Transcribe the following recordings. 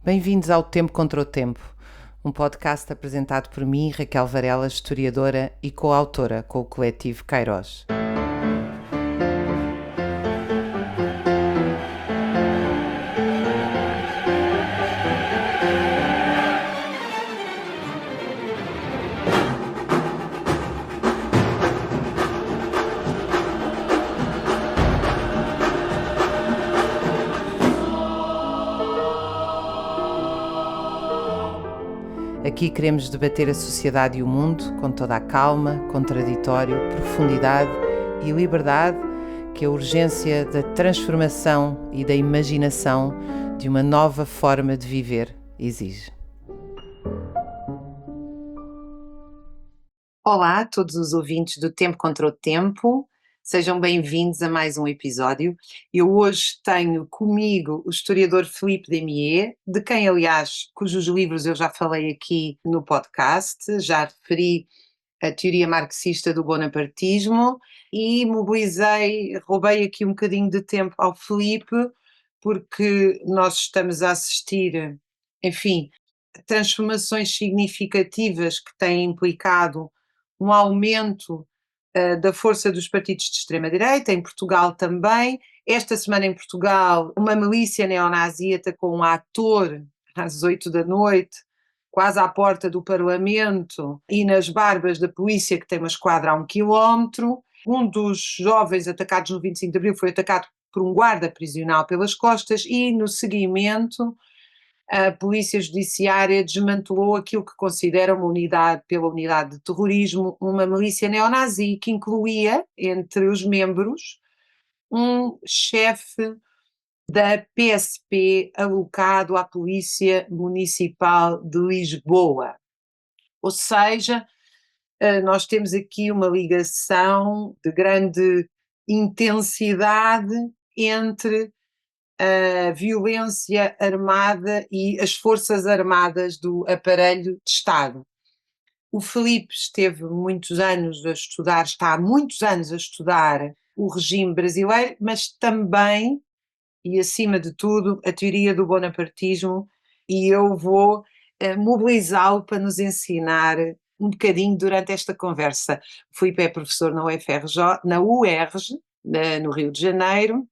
Bem-vindos ao Tempo contra o Tempo, um podcast apresentado por mim, Raquel Varela, historiadora e coautora com o coletivo Kairos. Aqui queremos debater a sociedade e o mundo com toda a calma, contraditório, profundidade e liberdade que a urgência da transformação e da imaginação de uma nova forma de viver exige. Olá a todos os ouvintes do Tempo contra o Tempo, sejam bem-vindos a mais um episódio. Eu hoje tenho comigo o historiador Philippe Demié, de quem, aliás, cujos livros eu já falei aqui no podcast, já referi a teoria marxista do bonapartismo e roubei aqui um bocadinho de tempo ao Philippe, porque nós estamos a assistir, enfim, a transformações significativas que têm implicado um aumento da força dos partidos de extrema-direita, em Portugal também. Esta semana em Portugal, uma milícia neonazi atacou um ator às 8 da noite, quase à porta do Parlamento, e nas barbas da polícia, que tem uma esquadra a 1 quilómetro. Um dos jovens atacados no 25 de Abril foi atacado por um guarda prisional pelas costas e, no seguimento, a Polícia Judiciária desmantelou aquilo que considera pela unidade de terrorismo, uma milícia neonazi que incluía, entre os membros, um chefe da PSP alocado à Polícia Municipal de Lisboa. Ou seja, nós temos aqui uma ligação de grande intensidade entre a violência armada e as forças armadas do aparelho de Estado. O Philippe esteve muitos anos a estudar, está há muitos anos a estudar o regime brasileiro, mas também, e acima de tudo, a teoria do bonapartismo, e eu vou mobilizá-lo para nos ensinar um bocadinho durante esta conversa. O Philippe é professor na UFRJ, na UERJ, no Rio de Janeiro,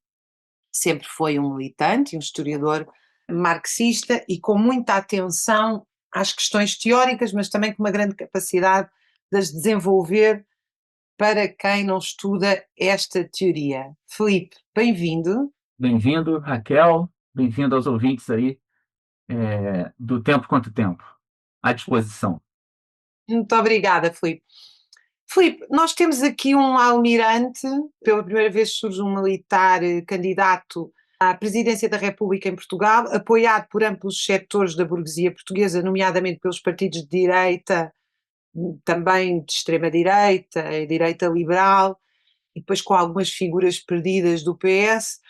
sempre foi um militante, um historiador marxista e com muita atenção às questões teóricas, mas também com uma grande capacidade de as desenvolver para quem não estuda esta teoria. Philippe, bem-vindo. Bem-vindo, Raquel. Bem-vindo aos ouvintes aí do Tempo Quanto Tempo. À disposição. Muito obrigada, Philippe. Philippe, nós temos aqui um almirante, pela primeira vez surge um militar candidato à presidência da República em Portugal, apoiado por amplos setores da burguesia portuguesa, nomeadamente pelos partidos de direita, também de extrema-direita, a direita liberal, e depois com algumas figuras perdidas do PS,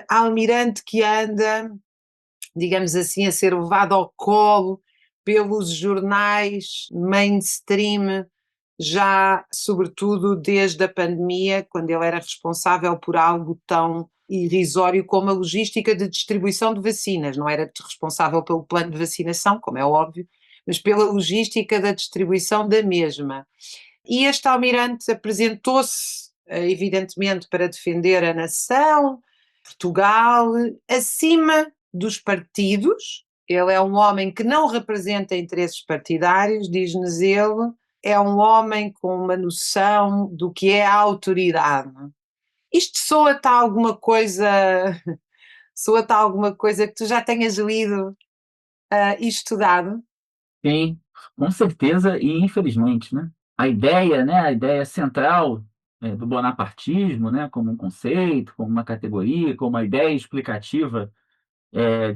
almirante que anda, digamos assim, a ser levado ao colo pelos jornais mainstream, já sobretudo desde a pandemia, quando ele era responsável por algo tão irrisório como a logística de distribuição de vacinas. Não era responsável pelo plano de vacinação, como é óbvio, mas pela logística da distribuição da mesma. E este almirante apresentou-se, evidentemente, para defender a nação, Portugal, acima dos partidos. Ele é um homem que não representa interesses partidários, diz-nos ele, é um homem com uma noção do que é a autoridade. Isto soa-te a alguma coisa, soa-te a alguma coisa que tu já tenhas lido e estudado? Sim, com certeza e infelizmente, né? A ideia, né? A ideia central do bonapartismo, né? Como um conceito, como uma categoria, como uma ideia explicativa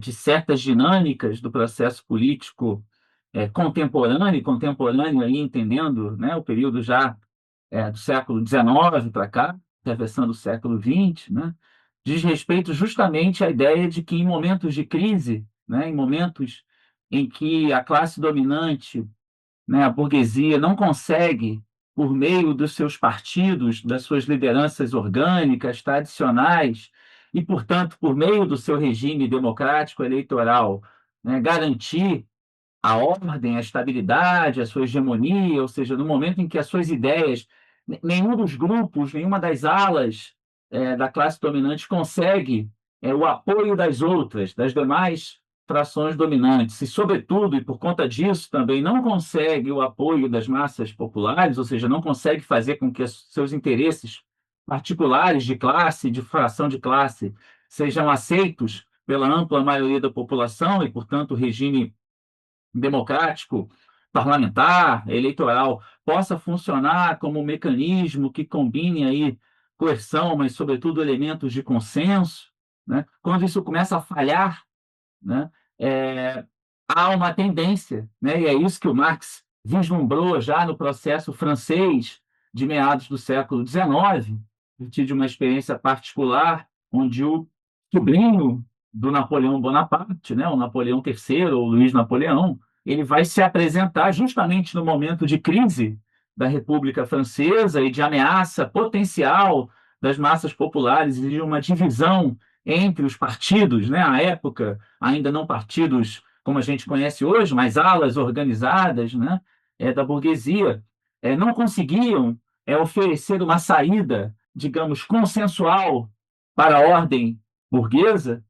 de certas dinâmicas do processo político contemporâneo aí entendendo, né? O período já do século XIX para cá, atravessando o século XX, né? Diz respeito justamente à ideia de que em momentos de crise, né? Em momentos em que a classe dominante, né? A burguesia não consegue, por meio dos seus partidos, das suas lideranças orgânicas, tradicionais, e, portanto, por meio do seu regime democrático eleitoral, né, garantir a ordem, a estabilidade, a sua hegemonia, ou seja, no momento em que as suas ideias, nenhum dos grupos, nenhuma das alas da classe dominante consegue o apoio das outras, das demais frações dominantes, e, sobretudo, e por conta disso também não consegue o apoio das massas populares, ou seja, não consegue fazer com que seus interesses particulares de classe, de fração de classe, sejam aceitos pela ampla maioria da população e, portanto, o regime democrático, parlamentar, eleitoral, possa funcionar como um mecanismo que combine aí coerção, mas, sobretudo, elementos de consenso, né? Quando isso começa a falhar, né, é, há uma tendência, né, e é isso que o Marx vislumbrou já no processo francês de meados do século XIX, a partir de uma experiência particular, onde o sobrinho do Napoleão Bonaparte, né, o Napoleão III, ou Luiz Napoleão, ele vai se apresentar justamente no momento de crise da República Francesa e de ameaça potencial das massas populares e de uma divisão entre os partidos, né, à época, ainda não partidos como a gente conhece hoje, mas alas organizadas, né, da burguesia, não conseguiam oferecer uma saída, digamos, consensual para a ordem burguesa.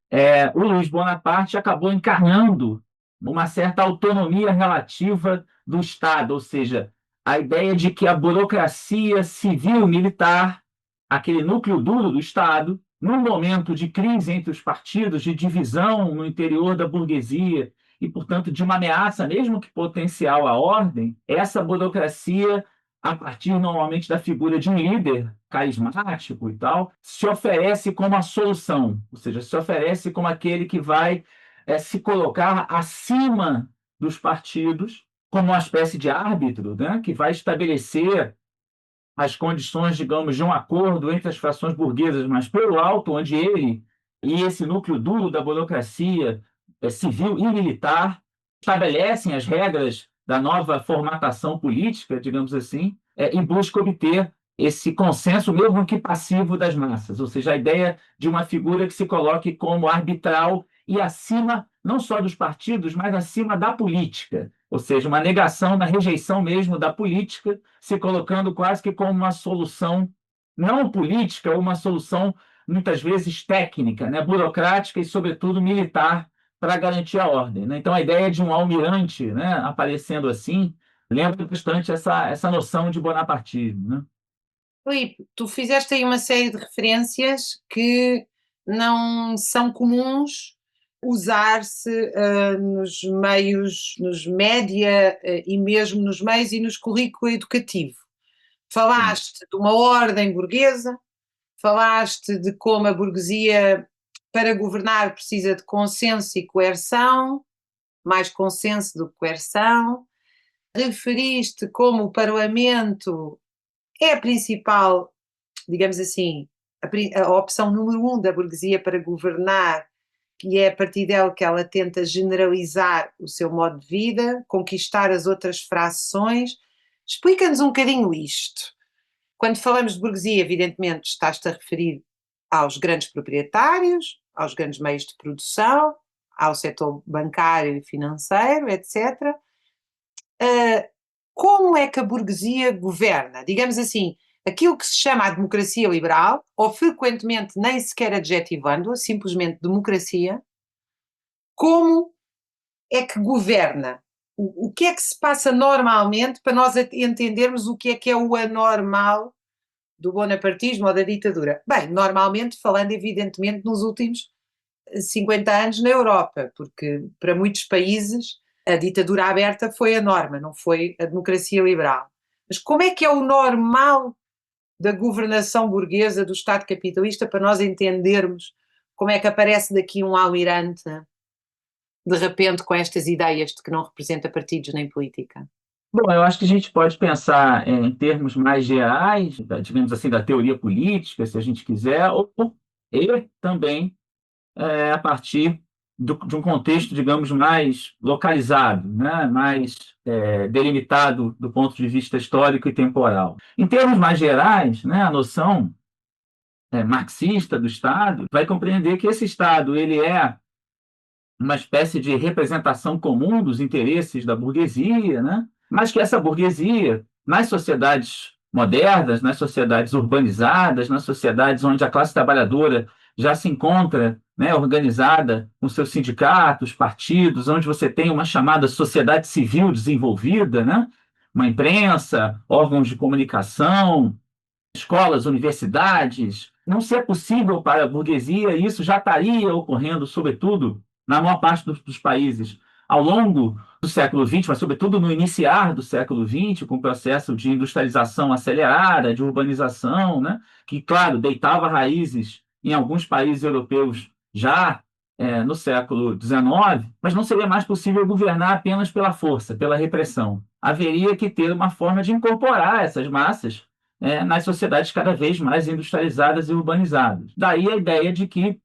O Luiz Bonaparte acabou encarnando uma certa autonomia relativa do Estado, ou seja, a ideia de que a burocracia civil-militar, aquele núcleo duro do Estado, num momento de crise entre os partidos, de divisão no interior da burguesia e, portanto, de uma ameaça, mesmo que potencial à ordem, essa burocracia, a partir normalmente da figura de um líder carismático e tal, se oferece como a solução, ou seja, se oferece como aquele que vai se colocar acima dos partidos, como uma espécie de árbitro, né, que vai estabelecer as condições, digamos, de um acordo entre as frações burguesas, mas pelo alto, onde ele e esse núcleo duro da burocracia civil e militar estabelecem as regras da nova formatação política, digamos assim, e busca obter esse consenso, mesmo que passivo, das massas, ou seja, a ideia de uma figura que se coloque como arbitral e acima, não só dos partidos, mas acima da política, ou seja, uma negação, uma rejeição mesmo da política, se colocando quase que como uma solução não política, uma solução muitas vezes técnica, né, burocrática e, sobretudo, militar para garantir a ordem, né? Então, a ideia de um almirante, né, aparecendo assim lembra bastante essa noção de bonapartismo, né? Filipe, tu fizeste aí uma série de referências que não são comuns usar-se nos meios, nos média e mesmo nos meios e nos currículo educativo. Sim. Falaste de uma ordem burguesa, falaste de como a burguesia, para governar, precisa de consenso e coerção, mais consenso do que coerção. Referiste como o Parlamento é a principal, digamos assim, a opção número um da burguesia para governar, e é a partir dela que ela tenta generalizar o seu modo de vida, conquistar as outras frações. Explica-nos um bocadinho isto. Quando falamos de burguesia, evidentemente estás-te a referir aos grandes proprietários, aos grandes meios de produção, ao setor bancário e financeiro, etc. Como é que a burguesia governa? Digamos assim, aquilo que se chama a democracia liberal, ou frequentemente nem sequer adjetivando-a, simplesmente democracia, como é que governa? O que é que se passa normalmente para nós entendermos o que é o anormal do bonapartismo ou da ditadura? Bem, normalmente falando, evidentemente, nos últimos 50 anos na Europa, porque para muitos países a ditadura aberta foi a norma, não foi a democracia liberal. Mas como é que é o normal da governação burguesa do Estado capitalista para nós entendermos como é que aparece daqui um almirante de repente com estas ideias de que não representa partidos nem política? Bom, eu acho que a gente pode pensar em termos mais gerais, digamos assim, da teoria política, se a gente quiser, e também a partir de um contexto, digamos, mais localizado, né? Mais delimitado do ponto de vista histórico e temporal. Em termos mais gerais, né, a noção marxista do Estado vai compreender que esse Estado ele é uma espécie de representação comum dos interesses da burguesia, né? Mas que essa burguesia, nas sociedades modernas, nas sociedades urbanizadas, nas sociedades onde a classe trabalhadora já se encontra, né, organizada com seus sindicatos, partidos, onde você tem uma chamada sociedade civil desenvolvida, né? Uma imprensa, órgãos de comunicação, escolas, universidades. Não ser possível para a burguesia, e isso já estaria ocorrendo, sobretudo, na maior parte dos países ao longo do século XX, mas, sobretudo, no iniciar do século XX, com o processo de industrialização acelerada, de urbanização, né? Que, claro, deitava raízes em alguns países europeus já no século XIX, mas não seria mais possível governar apenas pela força, pela repressão. Haveria que ter uma forma de incorporar essas massas nas sociedades cada vez mais industrializadas e urbanizadas. Daí a ideia de que,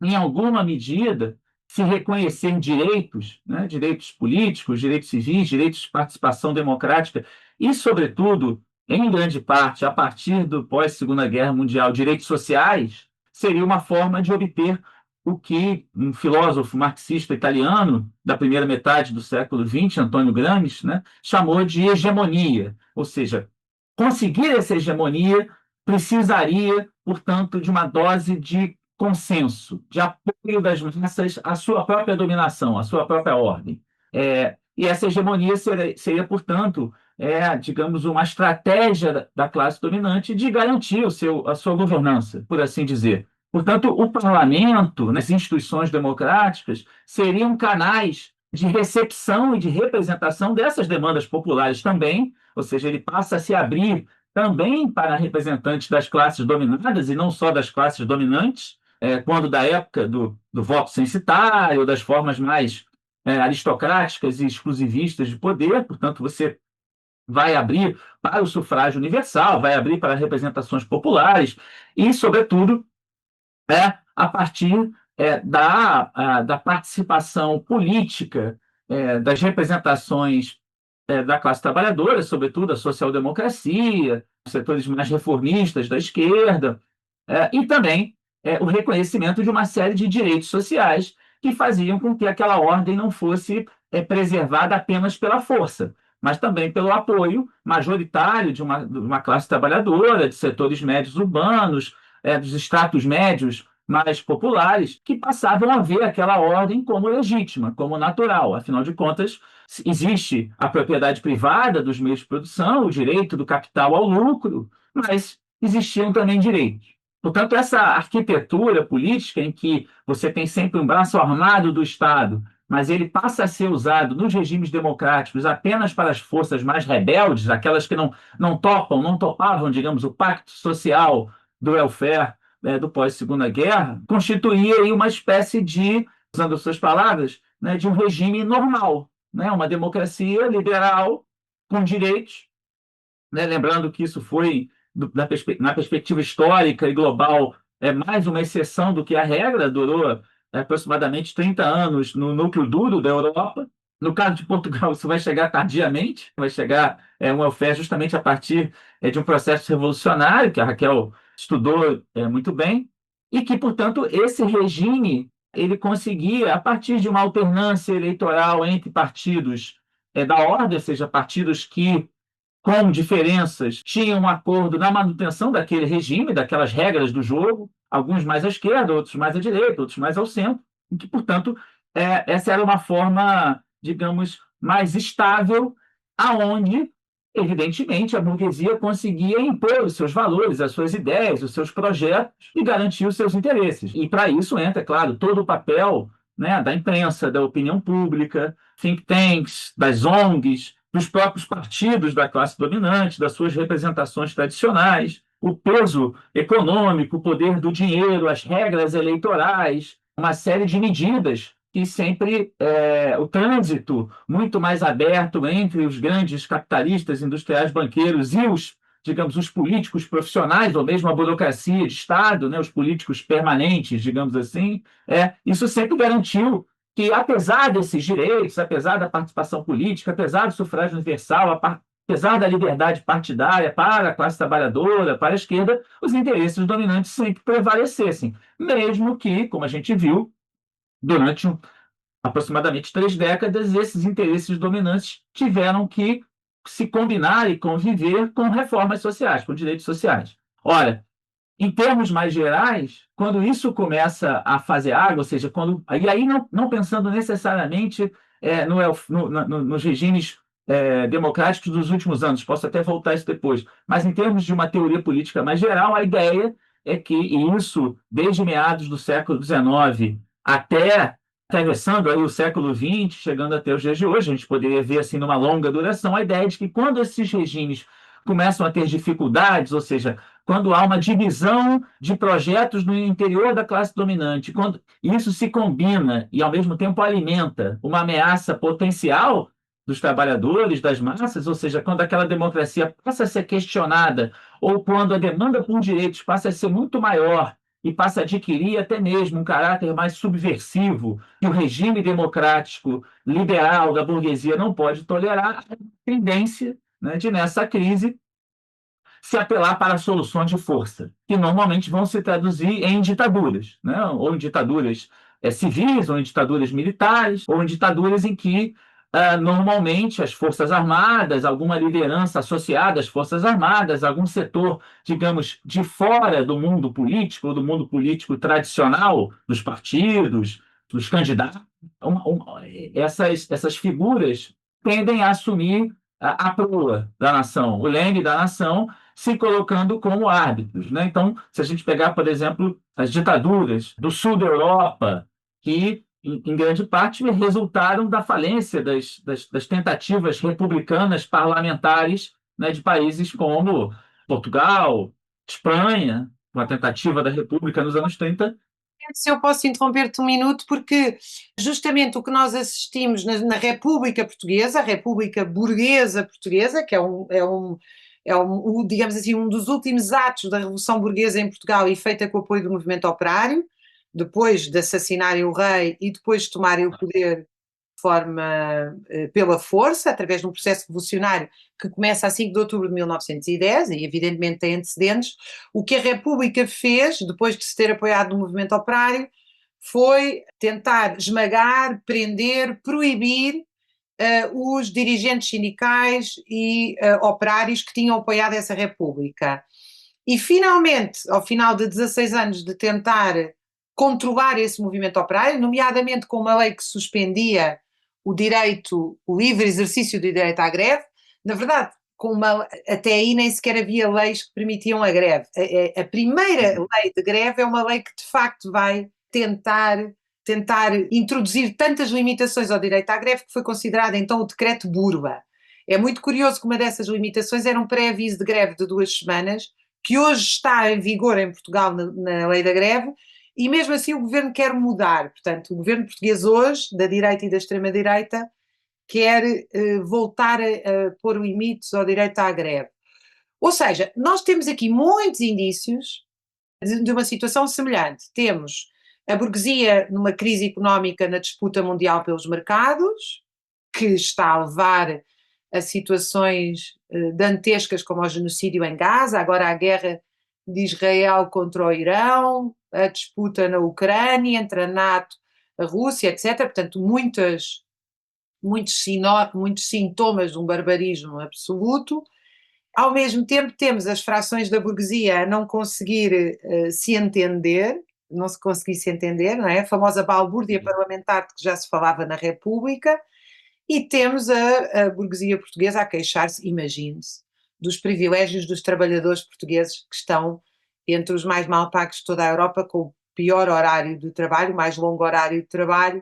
em alguma medida, se reconhecer direitos, né, direitos políticos, direitos civis, direitos de participação democrática e, sobretudo, em grande parte, a partir do pós-Segunda Guerra Mundial, direitos sociais, seria uma forma de obter o que um filósofo marxista italiano da primeira metade do século XX, Antônio Gramsci, né, chamou de hegemonia, ou seja, conseguir essa hegemonia precisaria, portanto, de uma dose de consenso, de apoio das massas à sua própria dominação, à sua própria ordem. E essa hegemonia portanto, digamos, uma estratégia da classe dominante de garantir a sua governança, por assim dizer. Portanto, o parlamento, as instituições democráticas, seriam canais de recepção e de representação dessas demandas populares também, ou seja, ele passa a se abrir também para representantes das classes dominadas e não só das classes dominantes, quando da época do voto censitário, das formas mais aristocráticas e exclusivistas de poder, portanto, você vai abrir para o sufrágio universal, vai abrir para representações populares e, sobretudo, a partir da participação política, das representações da classe trabalhadora, sobretudo a social-democracia, os setores mais reformistas da esquerda, e também o reconhecimento de uma série de direitos sociais que faziam com que aquela ordem não fosse preservada apenas pela força, mas também pelo apoio majoritário de uma classe trabalhadora, de setores médios urbanos, dos estratos médios mais populares, que passavam a ver aquela ordem como legítima, como natural. Afinal de contas, existe a propriedade privada dos meios de produção, o direito do capital ao lucro, mas existiam também direitos. Portanto, essa arquitetura política em que você tem sempre um braço armado do Estado, mas ele passa a ser usado nos regimes democráticos apenas para as forças mais rebeldes, aquelas que não topavam, digamos, o pacto social do welfare, do pós-Segunda Guerra, constituía aí uma espécie de, usando as suas palavras, né, de um regime normal, né, uma democracia liberal com direitos, né, lembrando que isso foi, na perspectiva histórica e global, mais uma exceção do que a regra, durou aproximadamente 30 anos no núcleo duro da Europa. No caso de Portugal, isso vai chegar tardiamente, vai chegar um welfare justamente a partir de um processo revolucionário, que a Raquel estudou muito bem, e que, portanto, esse regime ele conseguia, a partir de uma alternância eleitoral entre partidos da ordem, ou seja, partidos que com diferenças, tinham um acordo na manutenção daquele regime, daquelas regras do jogo, alguns mais à esquerda, outros mais à direita, outros mais ao centro, e que, portanto, essa era uma forma, digamos, mais estável, aonde, evidentemente, a burguesia conseguia impor os seus valores, as suas ideias, os seus projetos e garantir os seus interesses. E, para isso, entra, claro, todo o papel, né, da imprensa, da opinião pública, think tanks, das ONGs, dos próprios partidos da classe dominante, das suas representações tradicionais, o peso econômico, o poder do dinheiro, as regras eleitorais, uma série de medidas que sempre o trânsito muito mais aberto entre os grandes capitalistas, industriais, banqueiros e digamos, os políticos profissionais, ou mesmo a burocracia de Estado, né, os políticos permanentes, digamos assim, isso sempre garantiu que, apesar desses direitos, apesar da participação política, apesar do sufrágio universal, apesar da liberdade partidária para a classe trabalhadora, para a esquerda, os interesses dominantes sempre prevalecessem, mesmo que, como a gente viu, durante aproximadamente 3 décadas, esses interesses dominantes tiveram que se combinar e conviver com reformas sociais, com direitos sociais. Ora, em termos mais gerais, quando isso começa a fazer água, ou seja, e aí não pensando necessariamente nos regimes democráticos dos últimos anos, posso até voltar a isso depois, mas em termos de uma teoria política mais geral, a ideia é que, e isso desde meados do século XIX até atravessando aí o século XX, chegando até os dias de hoje, a gente poderia ver assim numa longa duração, a ideia de que quando esses regimes começam a ter dificuldades, ou seja, quando há uma divisão de projetos no interior da classe dominante, quando isso se combina e, ao mesmo tempo, alimenta uma ameaça potencial dos trabalhadores, das massas, ou seja, quando aquela democracia passa a ser questionada ou quando a demanda por direitos passa a ser muito maior e passa a adquirir até mesmo um caráter mais subversivo que o regime democrático liberal da burguesia não pode tolerar, a tendência, né, de, nessa crise, se apelar para soluções de força, que normalmente vão se traduzir em ditaduras, né? Ou em ditaduras civis, ou em ditaduras militares, ou em ditaduras em que normalmente as Forças Armadas, alguma liderança associada às Forças Armadas, algum setor, digamos, de fora do mundo político, ou do mundo político tradicional, dos partidos, dos candidatos, essas figuras tendem a assumir a proa da nação, o leme da nação, se colocando como árbitros, né? Então, se a gente pegar, por exemplo, as ditaduras do sul da Europa, que, em grande parte, resultaram da falência das tentativas republicanas parlamentares, né, de países como Portugal, Espanha, com a tentativa da República nos anos 30. Se eu posso interromper-te um minuto, porque justamente o que nós assistimos na República Portuguesa, a República Burguesa Portuguesa, que digamos assim, um dos últimos atos da Revolução Burguesa em Portugal e feita com o apoio do movimento operário, depois de assassinarem o rei e depois de tomarem o poder forma pela força, através de um processo revolucionário que começa a 5 de outubro de 1910 e evidentemente tem antecedentes. O que a República fez, depois de se ter apoiado no movimento operário, foi tentar esmagar, prender, proibir os dirigentes sindicais e operários que tinham apoiado essa República. E finalmente, ao final de 16 anos de tentar controlar esse movimento operário, nomeadamente com uma lei que suspendia o livre exercício do direito à greve, na verdade, até aí nem sequer havia leis que permitiam a greve. A primeira lei de greve é uma lei que de facto vai tentar introduzir tantas limitações ao direito à greve que foi considerada então o decreto Burba. É muito curioso que uma dessas limitações era um pré-aviso de greve de 2 semanas, que hoje está em vigor em Portugal na lei da greve, e mesmo assim o governo quer mudar. Portanto, o governo português hoje, da direita e da extrema-direita, quer voltar a pôr limites ao direito à greve. Ou seja, nós temos aqui muitos indícios de uma situação semelhante. Temos a burguesia numa crise económica na disputa mundial pelos mercados, que está a levar a situações dantescas como o genocídio em Gaza, agora a guerra de Israel contra o Irão, a disputa na Ucrânia entre a NATO, a Rússia, etc. Portanto, muitos sintomas de um barbarismo absoluto. Ao mesmo tempo, temos as frações da burguesia a não conseguir se entender, não é? A famosa balbúrdia parlamentar de que já se falava na República, e temos a burguesia portuguesa a queixar-se, imagine-se, dos privilégios dos trabalhadores portugueses que estão entre os mais mal pagos de toda a Europa, com o pior horário de trabalho, o mais longo horário de trabalho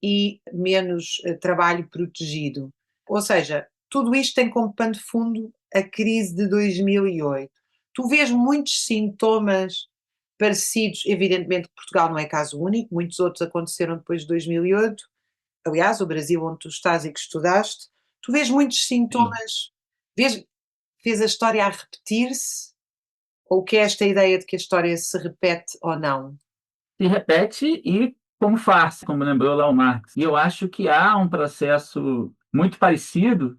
e menos trabalho protegido. Ou seja, tudo isto tem como pano de fundo a crise de 2008. Tu vês muitos sintomas parecidos, evidentemente que Portugal não é caso único, muitos outros aconteceram depois de 2008, aliás, o Brasil onde tu estás e que estudaste, tu vês muitos sintomas, vês a história a repetir-se, ou que é esta ideia de que a história se repete ou não? Se repete e como farsa, como lembrou lá o Marx. E eu acho que há um processo muito parecido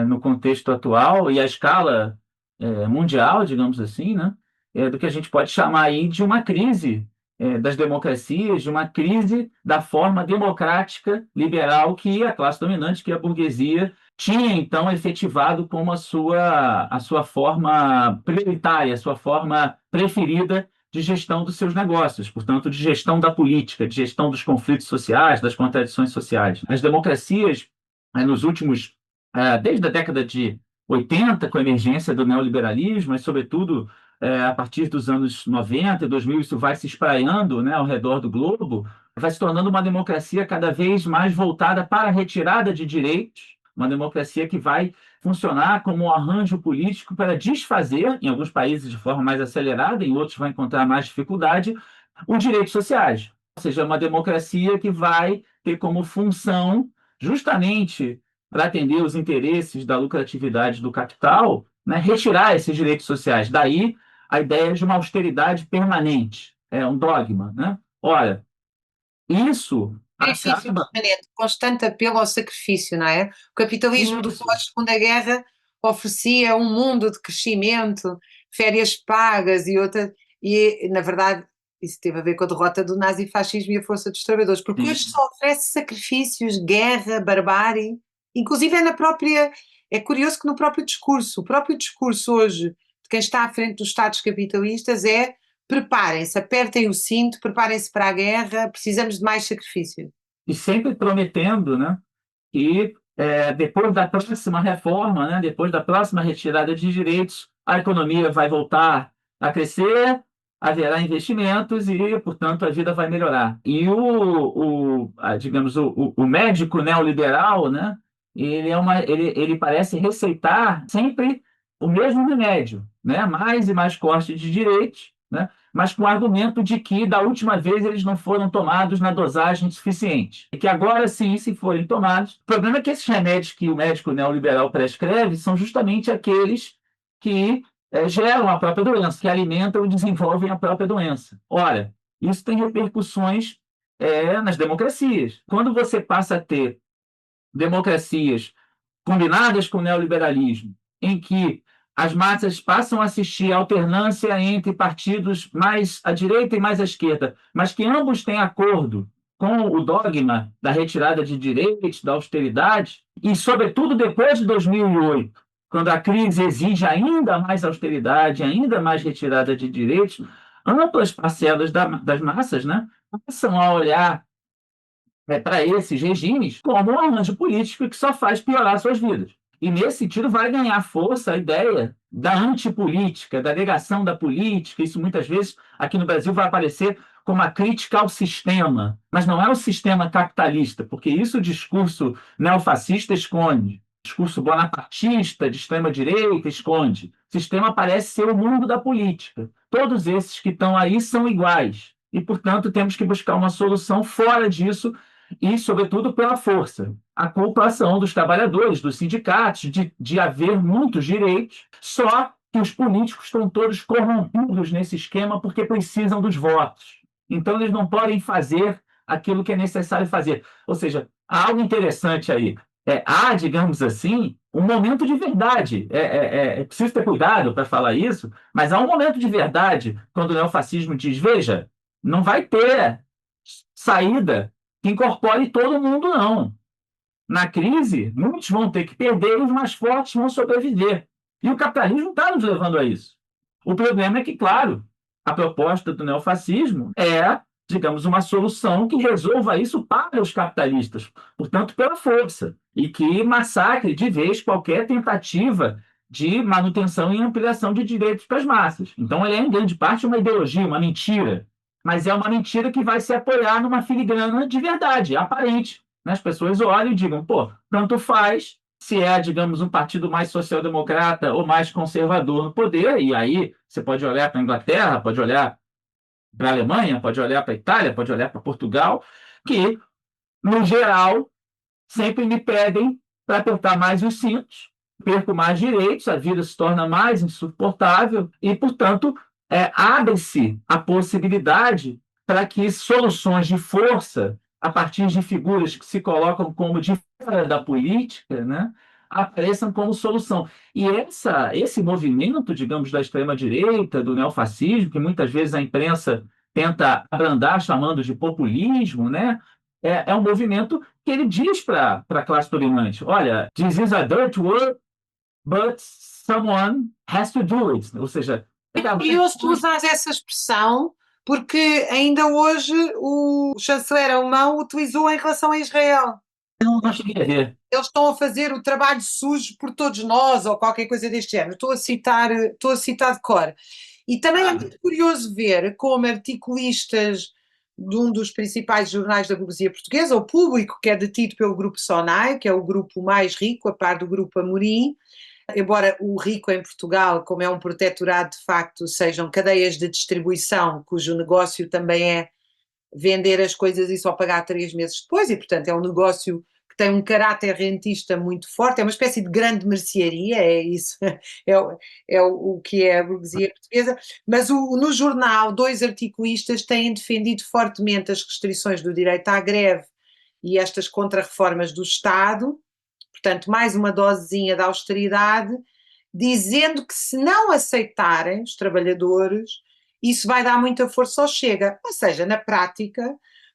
no contexto atual e à escala mundial, digamos assim, né? Do que a gente pode chamar aí de uma crise das democracias, de uma crise da forma democrática liberal que a classe dominante, que a burguesia, tinha então efetivado como a sua forma prioritária, a sua forma preferida de gestão dos seus negócios, portanto, de gestão da política, de gestão dos conflitos sociais, das contradições sociais. As democracias, nos últimos, desde a década de 80, com a emergência do neoliberalismo, mas, sobretudo, a partir dos anos 90 e 2000, isso vai se espraiando, né, ao redor do globo, vai se tornando uma democracia cada vez mais voltada para a retirada de direitos, uma democracia que vai funcionar como um arranjo político para desfazer, em alguns países de forma mais acelerada, em outros vai encontrar mais dificuldade, os direitos sociais. Ou seja, uma democracia que vai ter como função, justamente para atender os interesses da lucratividade do capital, né, retirar esses direitos sociais. Daí a ideia de uma austeridade permanente, é um dogma, né? Ora, isso Benefício acaba... permanente, constante apelo ao sacrifício, não é? O capitalismo do Isso, pós-Segunda Guerra oferecia um mundo de crescimento, férias pagas e outra, e na verdade isso teve a ver com a derrota do nazifascismo e a força dos trabalhadores, porque hoje sim. só oferece sacrifícios, guerra, barbárie, inclusive é na própria, é curioso que no próprio discurso, o próprio discurso hoje de quem está à frente dos Estados capitalistas é: preparem-se, apertem o cinto, preparem-se para a guerra, precisamos de mais sacrifício. E sempre prometendo, né, que depois da próxima reforma, né, depois da próxima retirada de direitos, a economia vai voltar a crescer, haverá investimentos e, portanto, a vida vai melhorar. E digamos, o médico neoliberal, né, ele parece receitar sempre o mesmo remédio, né, mais e mais corte de direitos, né, mas com o argumento de que da última vez eles não foram tomados na dosagem suficiente. E que agora sim, se forem tomados. O problema é que esses remédios que o médico neoliberal prescreve são justamente aqueles que geram a própria doença, que alimentam e desenvolvem a própria doença. Ora, isso tem repercussões nas democracias. Quando você passa a ter democracias combinadas com o neoliberalismo, em que as massas passam a assistir à alternância entre partidos mais à direita e mais à esquerda, mas que ambos têm acordo com o dogma da retirada de direitos, da austeridade, e, sobretudo, depois de 2008, quando a crise exige ainda mais austeridade, ainda mais retirada de direitos, amplas parcelas das massas, né, passam a olhar para esses regimes como um arranjo político que só faz piorar suas vidas. E, nesse sentido, vai ganhar força a ideia da antipolítica, da negação da política. Isso, muitas vezes, aqui no Brasil, vai aparecer como uma crítica ao sistema. Mas não é o sistema capitalista, porque isso o discurso neofascista esconde. O discurso bonapartista, de extrema-direita, esconde. O sistema parece ser o mundo da política. Todos esses que estão aí são iguais. E, portanto, temos que buscar uma solução fora disso e, sobretudo, pela força. A culpa são dos trabalhadores, dos sindicatos, de haver muitos direitos, só que os políticos estão todos corrompidos nesse esquema porque precisam dos votos. Então, eles não podem fazer aquilo que é necessário fazer. Ou seja, há algo interessante aí. Há, digamos assim, um momento de verdade. É preciso ter cuidado para falar isso, mas há um momento de verdade quando o neofascismo diz: veja, não vai ter saída que incorpore todo mundo, não. Na crise, muitos vão ter que perder e os mais fortes vão sobreviver. E o capitalismo está nos levando a isso. O problema é que, claro, a proposta do neofascismo é, digamos, uma solução que resolva isso para os capitalistas, portanto, pela força, e que massacre de vez qualquer tentativa de manutenção e ampliação de direitos para as massas. Então, ele é, em grande parte, uma ideologia, uma mentira, mas é uma mentira que vai se apoiar numa filigrana de verdade, aparente. As pessoas olham e digam: pô, tanto faz se é, digamos, um partido mais social-democrata ou mais conservador no poder, e aí você pode olhar para a Inglaterra, pode olhar para a Alemanha, pode olhar para a Itália, pode olhar para Portugal, que, no geral, sempre me pedem para apertar mais os cintos, perco mais direitos, a vida se torna mais insuportável e, portanto, abre-se a possibilidade para que soluções de força, a partir de figuras que se colocam como de fora da política, né, apareçam como solução. E esse movimento, digamos, da extrema-direita, do neofascismo, que muitas vezes a imprensa tenta abrandar chamando de populismo, né? É um movimento que ele diz para a classe dominante: olha, this is a dirty word, but someone has to do it. Ou seja, É curioso tu usares essa expressão, porque ainda hoje o chanceler alemão utilizou em relação a Israel. não cheguei a ver. Eles estão a fazer o trabalho sujo por todos nós, ou qualquer coisa deste género. Estou a citar de cor. E também é muito curioso ver como articulistas de um dos principais jornais da burguesia portuguesa, o Público, que é detido pelo grupo Sonai, que é o grupo mais rico, a par do grupo Amorim, embora o rico em Portugal, como é um protetorado de facto, sejam cadeias de distribuição, cujo negócio também é vender as coisas e só pagar 3 meses depois, e portanto é um negócio que tem um caráter rentista muito forte, é uma espécie de grande mercearia, é isso, o que é a burguesia portuguesa, mas no jornal 2 articulistas têm defendido fortemente as restrições do direito à greve e estas contrarreformas do Estado, portanto mais uma dosezinha de austeridade, dizendo que se não aceitarem os trabalhadores, isso vai dar muita força ao Chega. Ou seja, na prática,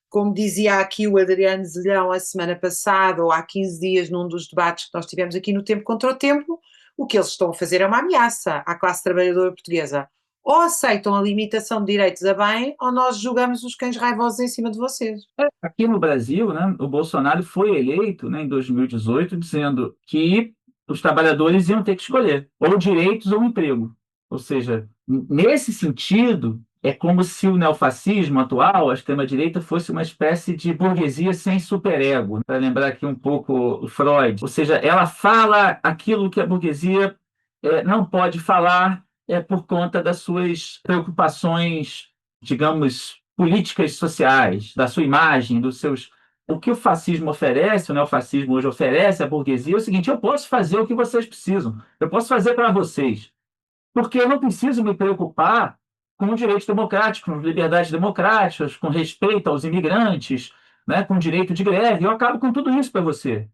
como dizia aqui o Adriano Zelhão a semana passada, ou há 15 dias, num dos debates que nós tivemos aqui no Tempo contra o Tempo, o que eles estão a fazer é uma ameaça à classe trabalhadora portuguesa. Ou aceitam a limitação de direitos a bem, ou nós julgamos os cães raivosos em cima de vocês. Aqui no Brasil, né, o Bolsonaro foi eleito, né, em 2018, dizendo que os trabalhadores iam ter que escolher ou direitos ou emprego. Ou seja, nesse sentido, é como se o neofascismo atual, a extrema-direita, fosse uma espécie de burguesia sem superego. Para lembrar aqui um pouco o Freud. Ou seja, ela fala aquilo que a burguesia não pode falar por conta das suas preocupações, digamos, políticas sociais, da sua imagem, dos seus. O que o fascismo oferece, o neofascismo hoje oferece à burguesia é o seguinte: eu posso fazer o que vocês precisam, eu posso fazer para vocês, porque eu não preciso me preocupar com direitos democráticos, com liberdades democráticas, com respeito aos imigrantes, né, com direito de greve, eu acabo com tudo isso para você.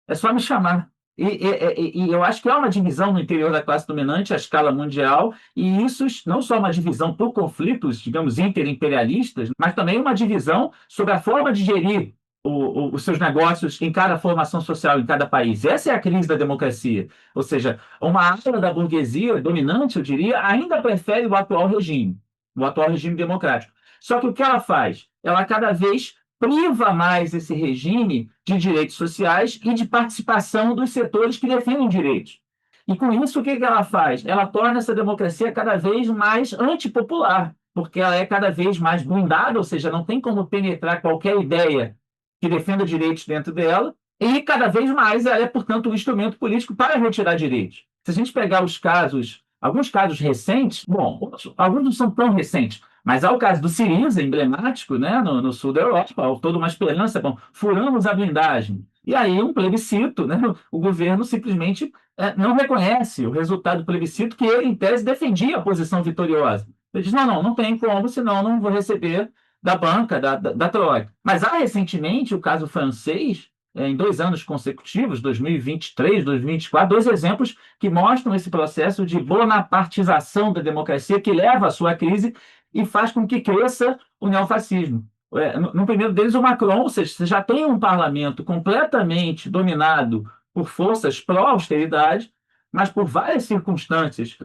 É só me chamar. E eu acho que há uma divisão no interior da classe dominante à escala mundial, e isso não só uma divisão por conflitos, digamos, interimperialistas, mas também uma divisão sobre a forma de gerir os seus negócios em cada formação social, em cada país. Essa é a crise da democracia. Ou seja, uma ala da burguesia dominante, eu diria, ainda prefere o atual regime democrático. Só que o que ela faz? Ela cada vez priva mais esse regime de direitos sociais e de participação dos setores que defendem direitos. E com isso, o que ela faz? Ela torna essa democracia cada vez mais antipopular, porque ela é cada vez mais blindada, ou seja, não tem como penetrar qualquer ideia que defenda direitos dentro dela, e cada vez mais ela é, portanto, um instrumento político para retirar direitos. Se a gente pegar alguns casos recentes, bom, alguns não são tão recentes, mas há o caso do Syriza, emblemático, né, no sul da Europa, toda uma esperança, bom, furamos a blindagem. E aí um plebiscito, né, o governo simplesmente não reconhece o resultado do plebiscito que ele, em tese, defendia a posição vitoriosa. Ele diz, não tem como, senão não vou receber da banca, da Troika. Mas há recentemente o caso francês, em 2 anos consecutivos, 2023, 2024, 2 exemplos que mostram esse processo de bonapartização da democracia que leva à sua crise e faz com que cresça o neofascismo. No primeiro deles, o Macron, ou seja, você já tem um parlamento completamente dominado por forças pró-austeridade, mas por várias circunstâncias,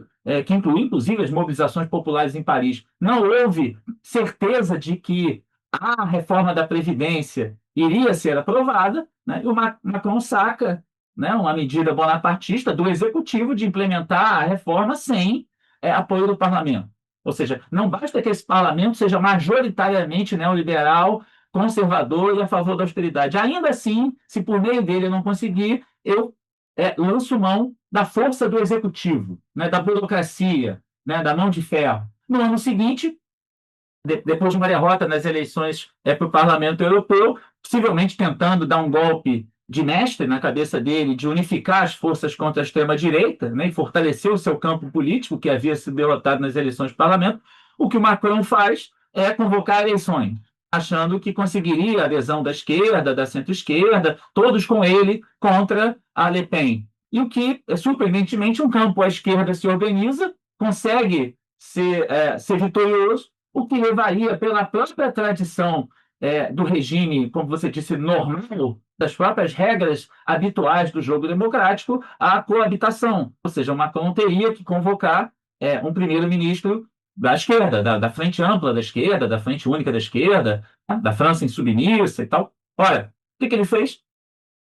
que incluem, inclusive, as mobilizações populares em Paris, não houve certeza de que a reforma da Previdência iria ser aprovada, né? E o Macron saca, né, uma medida bonapartista do executivo de implementar a reforma sem apoio do parlamento. Ou seja, não basta que esse parlamento seja majoritariamente neoliberal, conservador e a favor da austeridade. Ainda assim, se por meio dele eu não conseguir, eu lanço mão da força do executivo, né, da burocracia, né, da mão de ferro. No ano seguinte, depois de uma derrota nas eleições para o Parlamento Europeu, possivelmente tentando dar um golpe de mestre na cabeça dele, de unificar as forças contra a extrema-direita, né, e fortalecer o seu campo político, que havia sido derrotado nas eleições do Parlamento, o que o Macron faz é convocar eleições, achando que conseguiria a adesão da esquerda, da centro-esquerda, todos com ele contra a Le Pen. E o que, surpreendentemente, um campo à esquerda se organiza, consegue ser vitorioso, o que levaria, pela própria tradição do regime, como você disse, normal, das próprias regras habituais do jogo democrático, à coabitação. Ou seja, o Macron teria que convocar um primeiro-ministro da esquerda, da frente ampla da esquerda, da frente única da esquerda, da França insubmissa e tal. Olha, o que ele fez?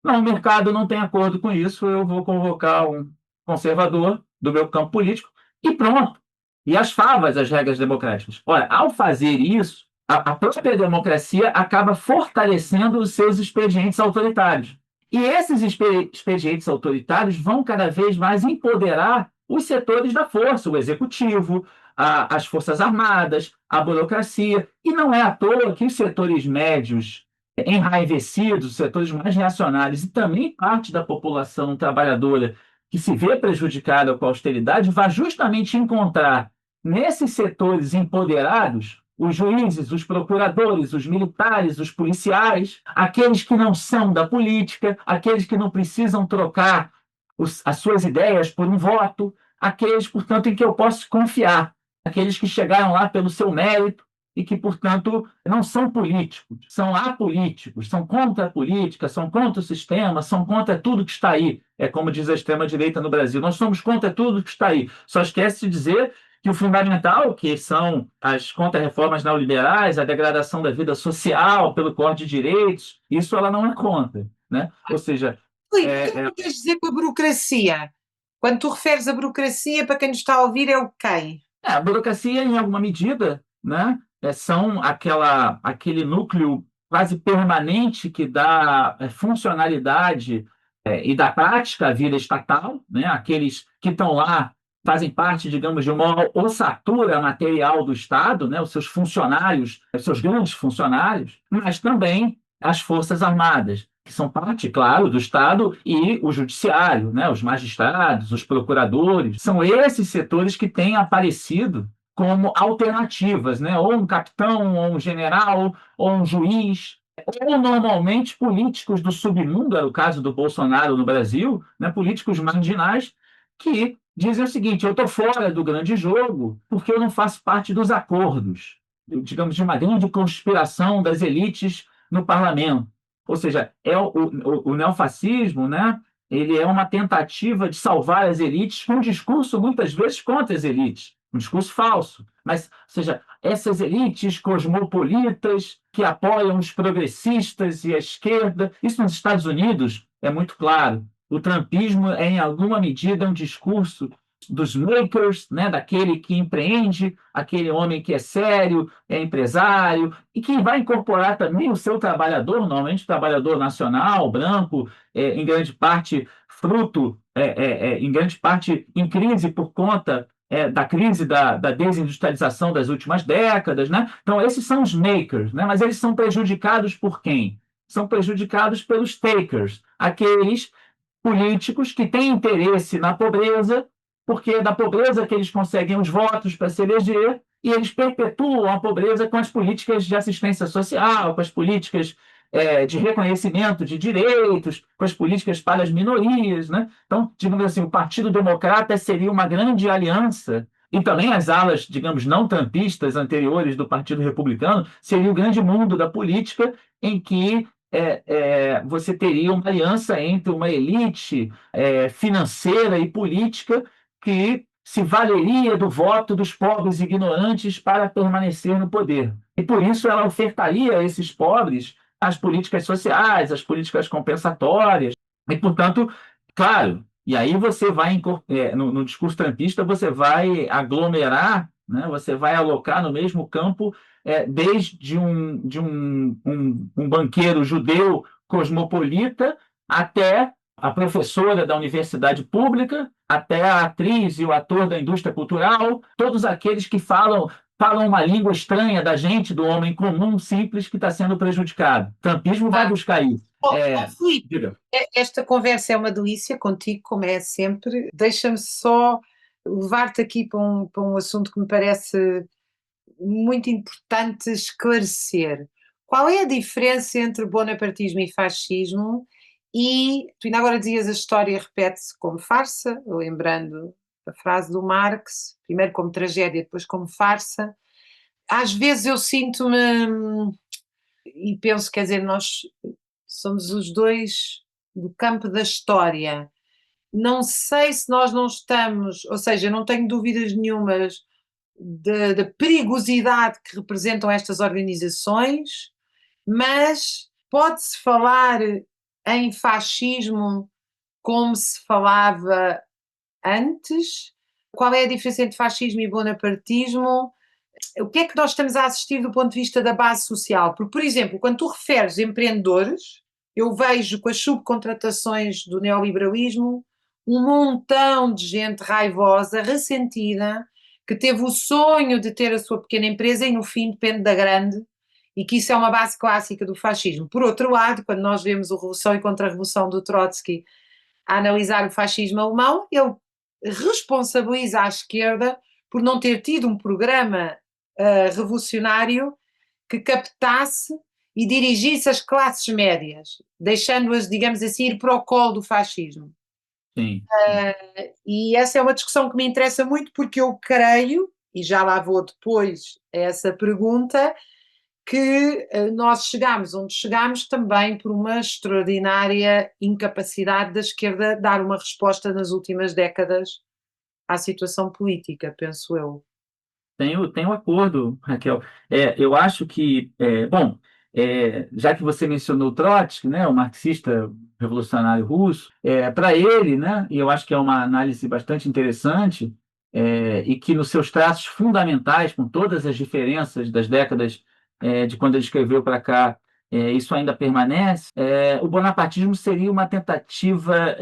Não, o mercado não tem acordo com isso, eu vou convocar um conservador do meu campo político e pronto. E as favas, as regras democráticas. Olha, ao fazer isso, a própria democracia acaba fortalecendo os seus expedientes autoritários. E esses expedientes autoritários vão cada vez mais empoderar os setores da força, o executivo, as forças armadas, a burocracia. E não é à toa que os setores médios enraivecidos, os setores mais reacionários e também parte da população trabalhadora que se vê prejudicada com a austeridade, vai justamente encontrar nesses setores empoderados os juízes, os procuradores, os militares, os policiais, aqueles que não são da política, aqueles que não precisam trocar as suas ideias por um voto, aqueles, portanto, em que eu posso confiar, aqueles que chegaram lá pelo seu mérito, e que, portanto, não são políticos, são apolíticos, são contra a política, são contra o sistema, são contra tudo que está aí. É como diz a extrema-direita no Brasil, nós somos contra tudo que está aí. Só esquece de dizer que o fundamental, que são as contra-reformas neoliberais, a degradação da vida social pelo corte de direitos, isso ela não é contra, né? Ou seja, Filipe, o que é que tu queres dizer com a burocracia? Quando tu referes a burocracia, para quem nos está a ouvir, é o quem? a burocracia, em alguma medida, né, são aquele núcleo quase permanente que dá funcionalidade e dá prática à vida estatal, né, aqueles que estão lá fazem parte, digamos, de uma ossatura material do Estado, né, os seus funcionários, os seus grandes funcionários, mas também as Forças Armadas, que são parte, claro, do Estado, e o judiciário, né, os magistrados, os procuradores, são esses setores que têm aparecido como alternativas, né, ou um capitão, ou um general, ou um juiz, ou normalmente políticos do submundo, é o caso do Bolsonaro no Brasil, né, políticos marginais que dizem o seguinte: eu estou fora do grande jogo porque eu não faço parte dos acordos, digamos, de uma grande conspiração das elites no parlamento. Ou seja, o neofascismo, né? Ele é uma tentativa de salvar as elites com um discurso muitas vezes contra as elites, um discurso falso. Mas, ou seja, essas elites cosmopolitas que apoiam os progressistas e a esquerda, isso nos Estados Unidos é muito claro. O trumpismo é, em alguma medida, um discurso dos makers, né, daquele que empreende, aquele homem que é sério, é empresário, e que vai incorporar também o seu trabalhador, normalmente o trabalhador nacional, branco, em grande parte fruto, em grande parte em crise por conta da crise da desindustrialização das últimas décadas, né? Então, esses são os makers, né? Mas eles são prejudicados por quem? São prejudicados pelos takers, aqueles políticos que têm interesse na pobreza, porque é da pobreza que eles conseguem os votos para se eleger, e eles perpetuam a pobreza com as políticas de assistência social, com as políticas de reconhecimento de direitos, com as políticas para as minorias, né? Então, digamos assim, o Partido Democrata seria uma grande aliança, e também as alas, digamos, não trumpistas anteriores do Partido Republicano, seria o grande mundo da política em que você teria uma aliança entre uma elite financeira e política que se valeria do voto dos pobres e ignorantes para permanecer no poder. E por isso ela ofertaria a esses pobres as políticas sociais, as políticas compensatórias. E, portanto, claro, e aí você vai, no discurso trampista, você vai aglomerar, né, você vai alocar no mesmo campo desde um banqueiro judeu cosmopolita até a professora da universidade pública, até a atriz e o ator da indústria cultural, todos aqueles que falam uma língua estranha da gente, do homem comum, simples, que está sendo prejudicado. O trumpismo vai buscar isso. Filipe, Diga. esta conversa é uma delícia contigo, como é sempre. Deixa-me só levar-te aqui para um assunto que me parece muito importante esclarecer. Qual é a diferença entre bonapartismo e fascismo? E tu ainda agora dizias a história repete-se como farsa, lembrando a frase do Marx, primeiro como tragédia, depois como farsa. às vezes eu sinto-me e penso, quer dizer, nós somos os dois do campo da história. Não sei se nós não estamos, ou seja, não tenho dúvidas nenhumas da perigosidade que representam estas organizações, mas pode-se falar em fascismo como se falava antes? Qual é a diferença entre fascismo e bonapartismo? O que é que nós estamos a assistir do ponto de vista da base social? Porque, por exemplo, quando tu referes empreendedores, eu vejo com as subcontratações do neoliberalismo um montão de gente raivosa, ressentida, que teve o sonho de ter a sua pequena empresa e no fim depende da grande, e que isso é uma base clássica do fascismo. Por outro lado, quando nós vemos o Revolução e Contra-Revolução do Trotsky a analisar o fascismo alemão, ele responsabiliza a esquerda por não ter tido um programa revolucionário que captasse e dirigisse as classes médias, deixando-as, digamos assim, ir para o colo do fascismo. Sim. E essa é uma discussão que me interessa muito porque eu creio, e já lá vou depois a essa pergunta, que nós chegamos onde chegamos também por uma extraordinária incapacidade da esquerda dar uma resposta nas últimas décadas à situação política, penso eu. Tenho acordo, Raquel. Eu acho que, bom, já que você mencionou Trotsky, né, o marxista revolucionário russo, para ele, né, e eu acho que é uma análise bastante interessante, e que nos seus traços fundamentais, com todas as diferenças das décadas, de quando ele escreveu para cá, isso ainda permanece, o bonapartismo seria uma tentativa,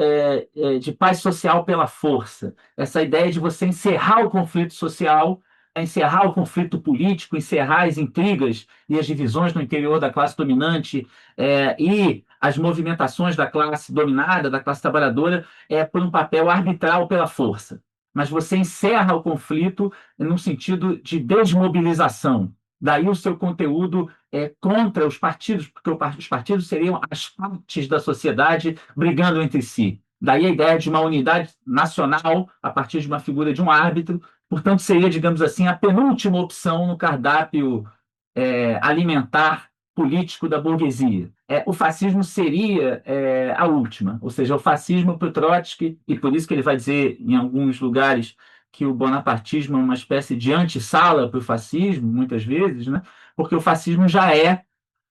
de paz social pela força. Essa ideia de você encerrar o conflito social, encerrar o conflito político, encerrar as intrigas e as divisões no interior da classe dominante, e as movimentações da classe dominada, da classe trabalhadora, por um papel arbitral pela força. Mas você encerra o conflito no sentido de desmobilização. Daí o seu conteúdo contra os partidos, porque os partidos seriam as partes da sociedade brigando entre si. Daí a ideia de uma unidade nacional a partir de uma figura de um árbitro. Portanto, seria, digamos assim, a penúltima opção no cardápio alimentar político da burguesia. O fascismo seria a última, ou seja, o fascismo para o Trotsky, e por isso que ele vai dizer em alguns lugares que o bonapartismo é uma espécie de antessala para o fascismo, muitas vezes, né? Porque o fascismo já é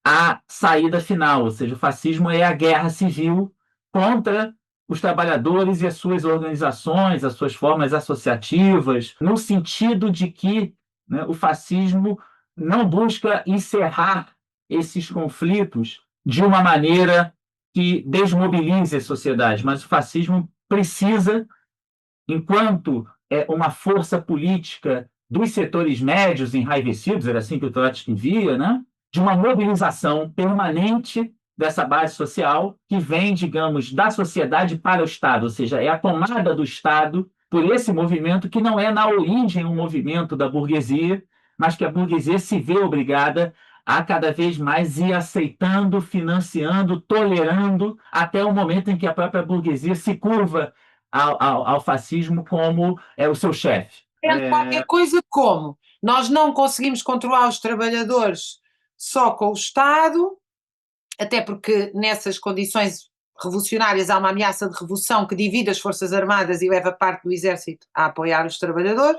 a saída final, ou seja, o fascismo é a guerra civil contra os trabalhadores e as suas organizações, as suas formas associativas, no sentido de que, né, o fascismo não busca encerrar esses conflitos de uma maneira que desmobilize a sociedade, mas o fascismo precisa, enquanto uma força política dos setores médios enraivecidos, era assim que o Trotsky via, né, de uma mobilização permanente dessa base social que vem, digamos, da sociedade para o Estado, ou seja, é a tomada do Estado por esse movimento que não é na origem um movimento da burguesia, mas que a burguesia se vê obrigada a cada vez mais ir aceitando, financiando, tolerando, até o momento em que a própria burguesia se curva ao fascismo como o seu chefe. Qualquer coisa como nós não conseguimos controlar os trabalhadores só com o Estado, até porque nessas condições revolucionárias há uma ameaça de revolução que divide as Forças Armadas e leva parte do Exército a apoiar os trabalhadores,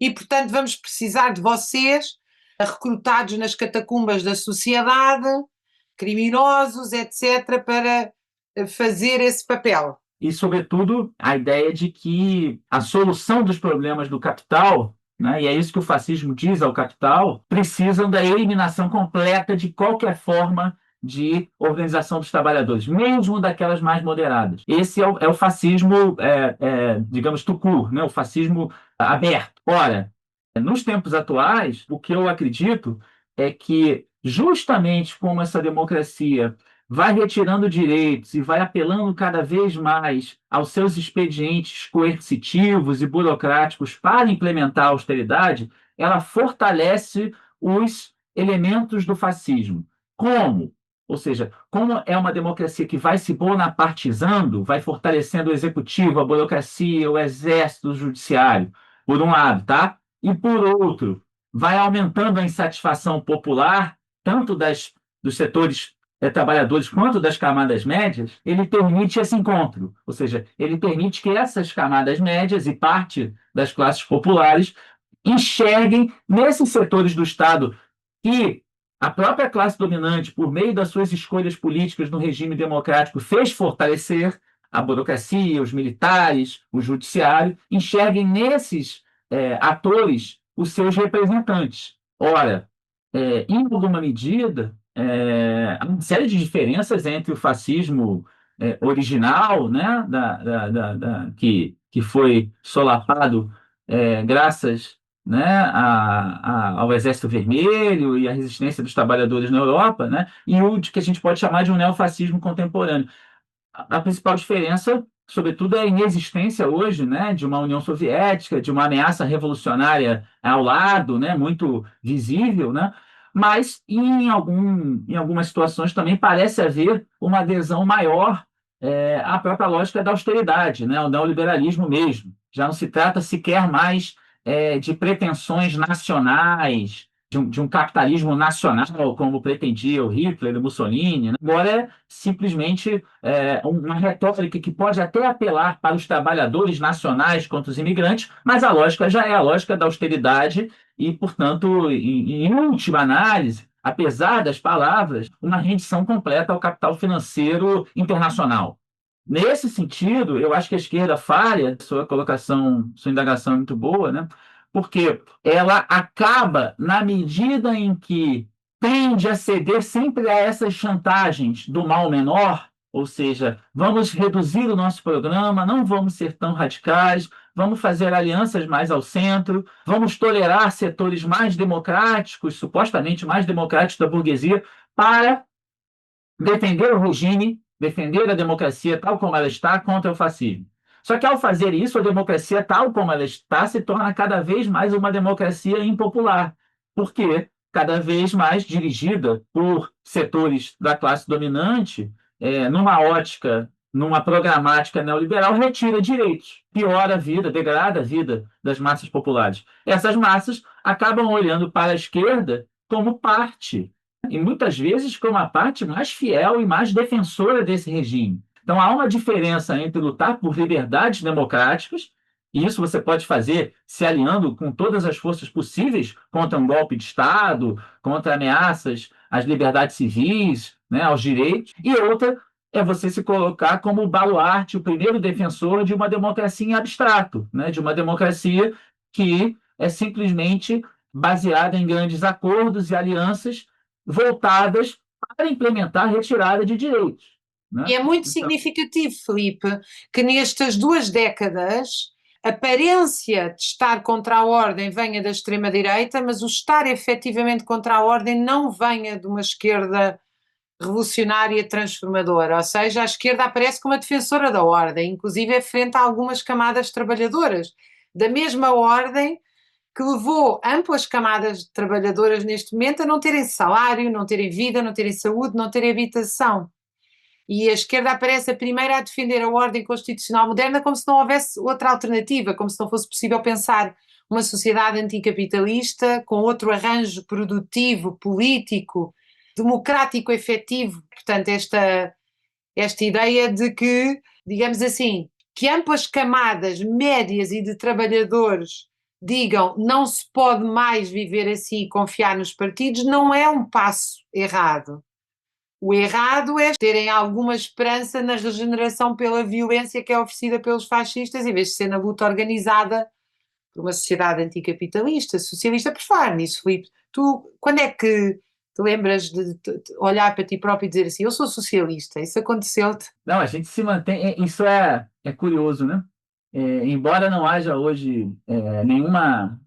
e portanto vamos precisar de vocês recrutados nas catacumbas da sociedade, criminosos, etc., para fazer esse papel. E, sobretudo, a ideia de que a solução dos problemas do capital, né, e é isso que o fascismo diz ao capital, precisam da eliminação completa de qualquer forma de organização dos trabalhadores, mesmo daquelas mais moderadas. Esse é o fascismo, digamos, tout court, né, o fascismo aberto. Ora, nos tempos atuais, o que eu acredito é que, justamente como essa democracia vai retirando direitos e vai apelando cada vez mais aos seus expedientes coercitivos e burocráticos para implementar a austeridade, ela fortalece os elementos do fascismo. Como? Ou seja, como é uma democracia que vai se bonapartizando, vai fortalecendo o executivo, a burocracia, o exército, o judiciário, por um lado, tá? E por outro, vai aumentando a insatisfação popular, tanto dos setores trabalhadores quanto das camadas médias, ele permite esse encontro. Ou seja, ele permite que essas camadas médias e parte das classes populares enxerguem nesses setores do Estado que a própria classe dominante, por meio das suas escolhas políticas no regime democrático, fez fortalecer a burocracia, os militares, o judiciário, enxerguem nesses atores os seus representantes. Ora, em alguma medida, há uma série de diferenças entre o fascismo original, né, que foi solapado graças, né, ao Exército Vermelho e à resistência dos trabalhadores na Europa, né, e o que a gente pode chamar de um neofascismo contemporâneo. A principal diferença, sobretudo, é a inexistência hoje, né, de uma União Soviética, de uma ameaça revolucionária ao lado, né, muito visível, né, mas em algumas situações também parece haver uma adesão maior à própria lógica da austeridade, né, ao neoliberalismo mesmo. Já não se trata sequer mais de pretensões nacionais, de um capitalismo nacional, como pretendia o Hitler e o Mussolini, né? Agora é simplesmente uma retórica que pode até apelar para os trabalhadores nacionais contra os imigrantes, mas a lógica já é a lógica da austeridade e, portanto, em última análise, apesar das palavras, uma rendição completa ao capital financeiro internacional. Nesse sentido, eu acho que a esquerda falha, sua colocação, sua indagação é muito boa, né? Porque ela acaba, na medida em que tende a ceder sempre a essas chantagens do mal menor, ou seja, vamos reduzir o nosso programa, não vamos ser tão radicais, vamos fazer alianças mais ao centro, vamos tolerar setores mais democráticos, supostamente mais democráticos da burguesia, para defender o regime, defender a democracia tal como ela está contra o fascismo. Só que ao fazer isso, a democracia tal como ela está se torna cada vez mais uma democracia impopular, porque cada vez mais dirigida por setores da classe dominante, numa ótica, numa programática neoliberal, retira direitos, piora a vida, degrada a vida das massas populares. Essas massas acabam olhando para a esquerda como parte e muitas vezes como a parte mais fiel e mais defensora desse regime. Então, há uma diferença entre lutar por liberdades democráticas, e isso você pode fazer se alinhando com todas as forças possíveis contra um golpe de Estado, contra ameaças às liberdades civis, né, aos direitos, e outra é você se colocar como o baluarte, o primeiro defensor de uma democracia em abstrato, né, de uma democracia que é simplesmente baseada em grandes acordos e alianças voltadas para implementar a retirada de direitos, E né? é muito Então, significativo, Filipe, que nestas 2 décadas a aparência de estar contra a ordem venha da extrema-direita, mas o estar efetivamente contra a ordem não venha de uma esquerda revolucionária transformadora, ou seja, a esquerda aparece como a defensora da ordem, inclusive é frente a algumas camadas trabalhadoras, da mesma ordem que levou amplas camadas trabalhadoras neste momento a não terem salário, não terem vida, não terem saúde, não terem habitação. E a esquerda aparece a primeira a defender a ordem constitucional moderna como se não houvesse outra alternativa, como se não fosse possível pensar uma sociedade anticapitalista com outro arranjo produtivo, político, democrático, efetivo. Portanto, esta ideia de que, digamos assim, que amplas camadas médias e de trabalhadores digam não se pode mais viver assim e confiar nos partidos, não é um passo errado. O errado é terem alguma esperança na regeneração pela violência que é oferecida pelos fascistas, em vez de ser na luta organizada por uma sociedade anticapitalista, socialista. Por falar nisso, Filipe, tu, quando é que te lembras de olhar para ti próprio e dizer assim, eu sou socialista, isso aconteceu-te? não, a gente se mantém. Isso é curioso, né? Embora não haja hoje nenhuma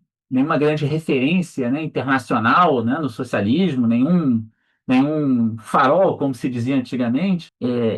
grande referência, né, internacional, né, no socialismo, nenhum farol, como se dizia antigamente,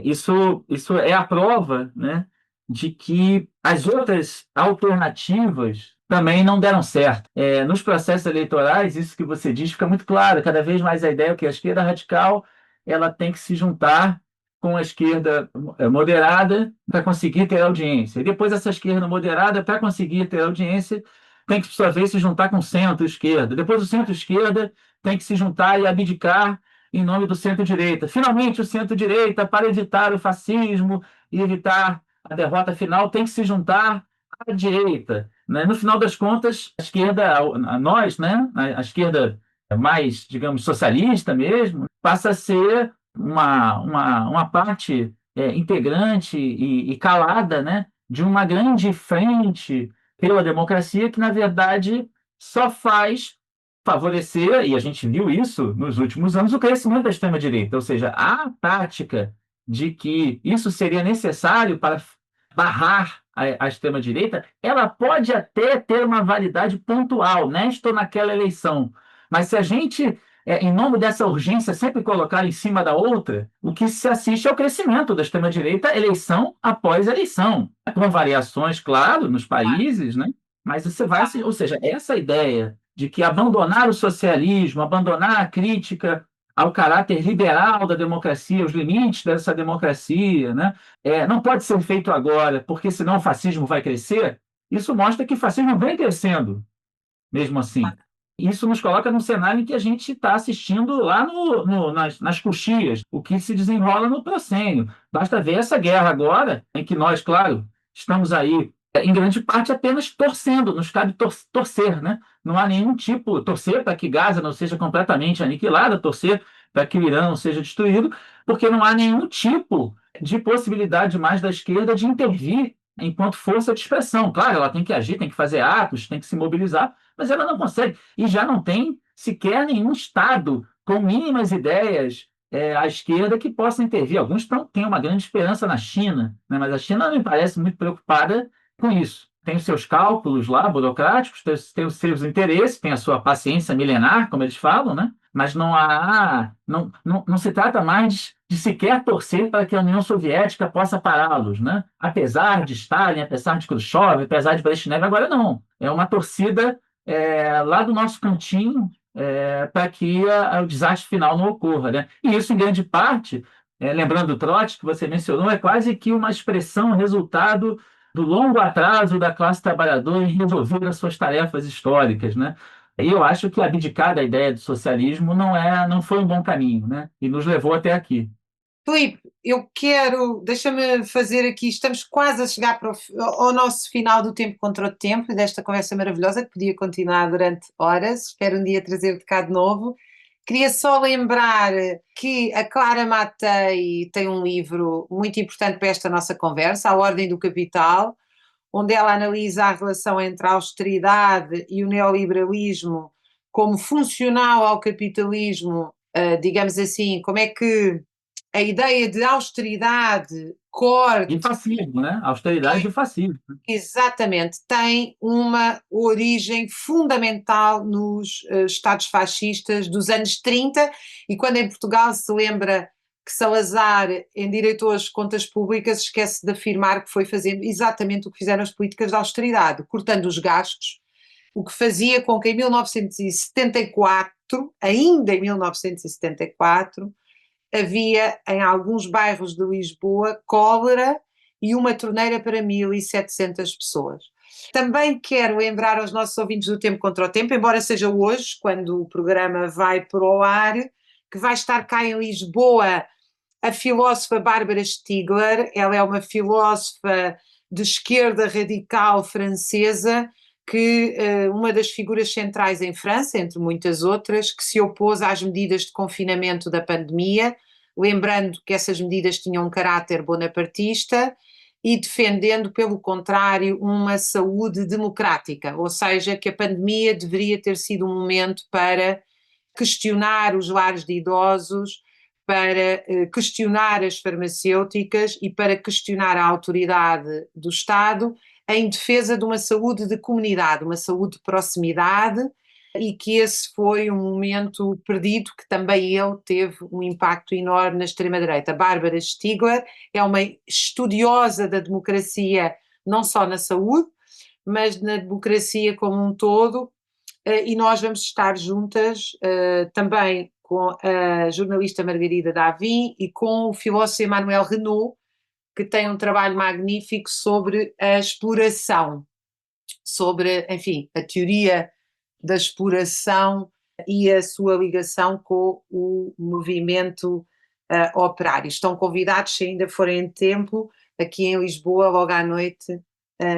isso é a prova, né, de que as outras alternativas também não deram certo. Nos processos eleitorais, isso que você diz fica muito claro. Cada vez mais a ideia é que a esquerda radical ela tem que se juntar com a esquerda moderada para conseguir ter audiência. E depois essa esquerda moderada, para conseguir ter audiência, tem que, por sua vez, se juntar com o centro-esquerda. Depois o centro-esquerda tem que se juntar e abdicar em nome do centro-direita. Finalmente, o centro-direita, para evitar o fascismo e evitar a derrota final, tem que se juntar à direita, né? No final das contas, a esquerda, nós, né? A esquerda mais, digamos, socialista mesmo, passa a ser uma parte integrante e calada, né? De uma grande frente pela democracia que, na verdade, só faz favorecer, e a gente viu isso nos últimos anos, o crescimento da extrema-direita. Ou seja, a tática de que isso seria necessário para barrar a extrema-direita, ela pode até ter uma validade pontual, nesta ou naquela eleição. Mas se a gente, em nome dessa urgência, sempre colocar em cima da outra, o que se assiste é o crescimento da extrema-direita eleição após eleição, com variações, claro, nos países, né? Mas você vai, ou seja, essa ideia de que abandonar o socialismo, abandonar a crítica ao caráter liberal da democracia, os limites dessa democracia, né? Não pode ser feito agora, porque senão o fascismo vai crescer. Isso mostra que o fascismo vem crescendo, mesmo assim. Isso nos coloca num cenário em que a gente está assistindo lá nas coxias, o que se desenrola no proscênio. Basta ver essa guerra agora, em que nós, claro, estamos aí, em grande parte, apenas torcendo, nos cabe torcer, né? Não há nenhum tipo, torcer para que Gaza não seja completamente aniquilada, torcer para que o Irã não seja destruído, porque não há nenhum tipo de possibilidade mais da esquerda de intervir enquanto força de expressão. Claro, ela tem que agir, tem que fazer atos, tem que se mobilizar, mas ela não consegue. E já não tem sequer nenhum Estado com mínimas ideias à esquerda que possa intervir. Alguns têm uma grande esperança na China, né? Mas a China não me parece muito preocupada com isso. Tem os seus cálculos lá, burocráticos, tem os seus interesses, tem a sua paciência milenar, como eles falam, né? Mas não se trata mais de sequer torcer para que a União Soviética possa pará-los, né? Apesar de Stalin, apesar de Khrushchev, apesar de Brezhnev, agora não. É uma torcida lá do nosso cantinho para que o desastre final não ocorra, né? E isso, em grande parte, lembrando o Trotsky, que você mencionou, é quase que uma expressão, resultado do longo atraso da classe trabalhadora em resolver as suas tarefas históricas, né? E eu acho que abdicar da ideia do socialismo não foi um bom caminho, né? E nos levou até aqui. Filipe, deixa-me fazer aqui, estamos quase a chegar ao nosso final do Tempo contra o Tempo, desta conversa maravilhosa que podia continuar durante horas, espero um dia trazer-te cá de novo. Queria só lembrar que a Clara Matei tem um livro muito importante para esta nossa conversa, A Ordem do Capital, onde ela analisa a relação entre a austeridade e o neoliberalismo como funcional ao capitalismo, digamos assim, como é que a ideia de austeridade, corte, E fascismo, né? Austeridade e fascismo. exatamente, tem uma origem fundamental nos Estados fascistas dos anos 30, e quando em Portugal se lembra que Salazar endireitou as contas públicas, esquece de afirmar que foi fazendo exatamente o que fizeram as políticas de austeridade, cortando os gastos, o que fazia com que em 1974, ainda em 1974, havia em alguns bairros de Lisboa cólera e uma torneira para 1.700 pessoas. Também quero lembrar aos nossos ouvintes do Tempo contra o Tempo, embora seja hoje, quando o programa vai para o ar, que vai estar cá em Lisboa a filósofa Bárbara Stiegler. Ela é uma filósofa de esquerda radical francesa, que uma das figuras centrais em França, entre muitas outras, que se opôs às medidas de confinamento da pandemia, lembrando que essas medidas tinham um caráter bonapartista e defendendo, pelo contrário, uma saúde democrática, ou seja, que a pandemia deveria ter sido um momento para questionar os lares de idosos, para questionar as farmacêuticas e para questionar a autoridade do Estado em defesa de uma saúde de comunidade, uma saúde de proximidade, e que esse foi um momento perdido, que também ele teve um impacto enorme na extrema-direita. Bárbara Stiegler é uma estudiosa da democracia, não só na saúde, mas na democracia como um todo, e nós vamos estar juntas também com a jornalista Margarida Davim e com o filósofo Emmanuel Renaud, que tem um trabalho magnífico sobre a exploração. sobre, enfim, a teoria da exploração e a sua ligação com o movimento operário. Estão convidados, se ainda forem em tempo, aqui em Lisboa, logo à noite,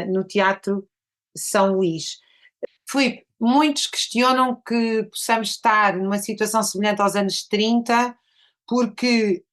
no Teatro São Luís. Filipe, muitos questionam que possamos estar numa situação semelhante aos anos 30, porque,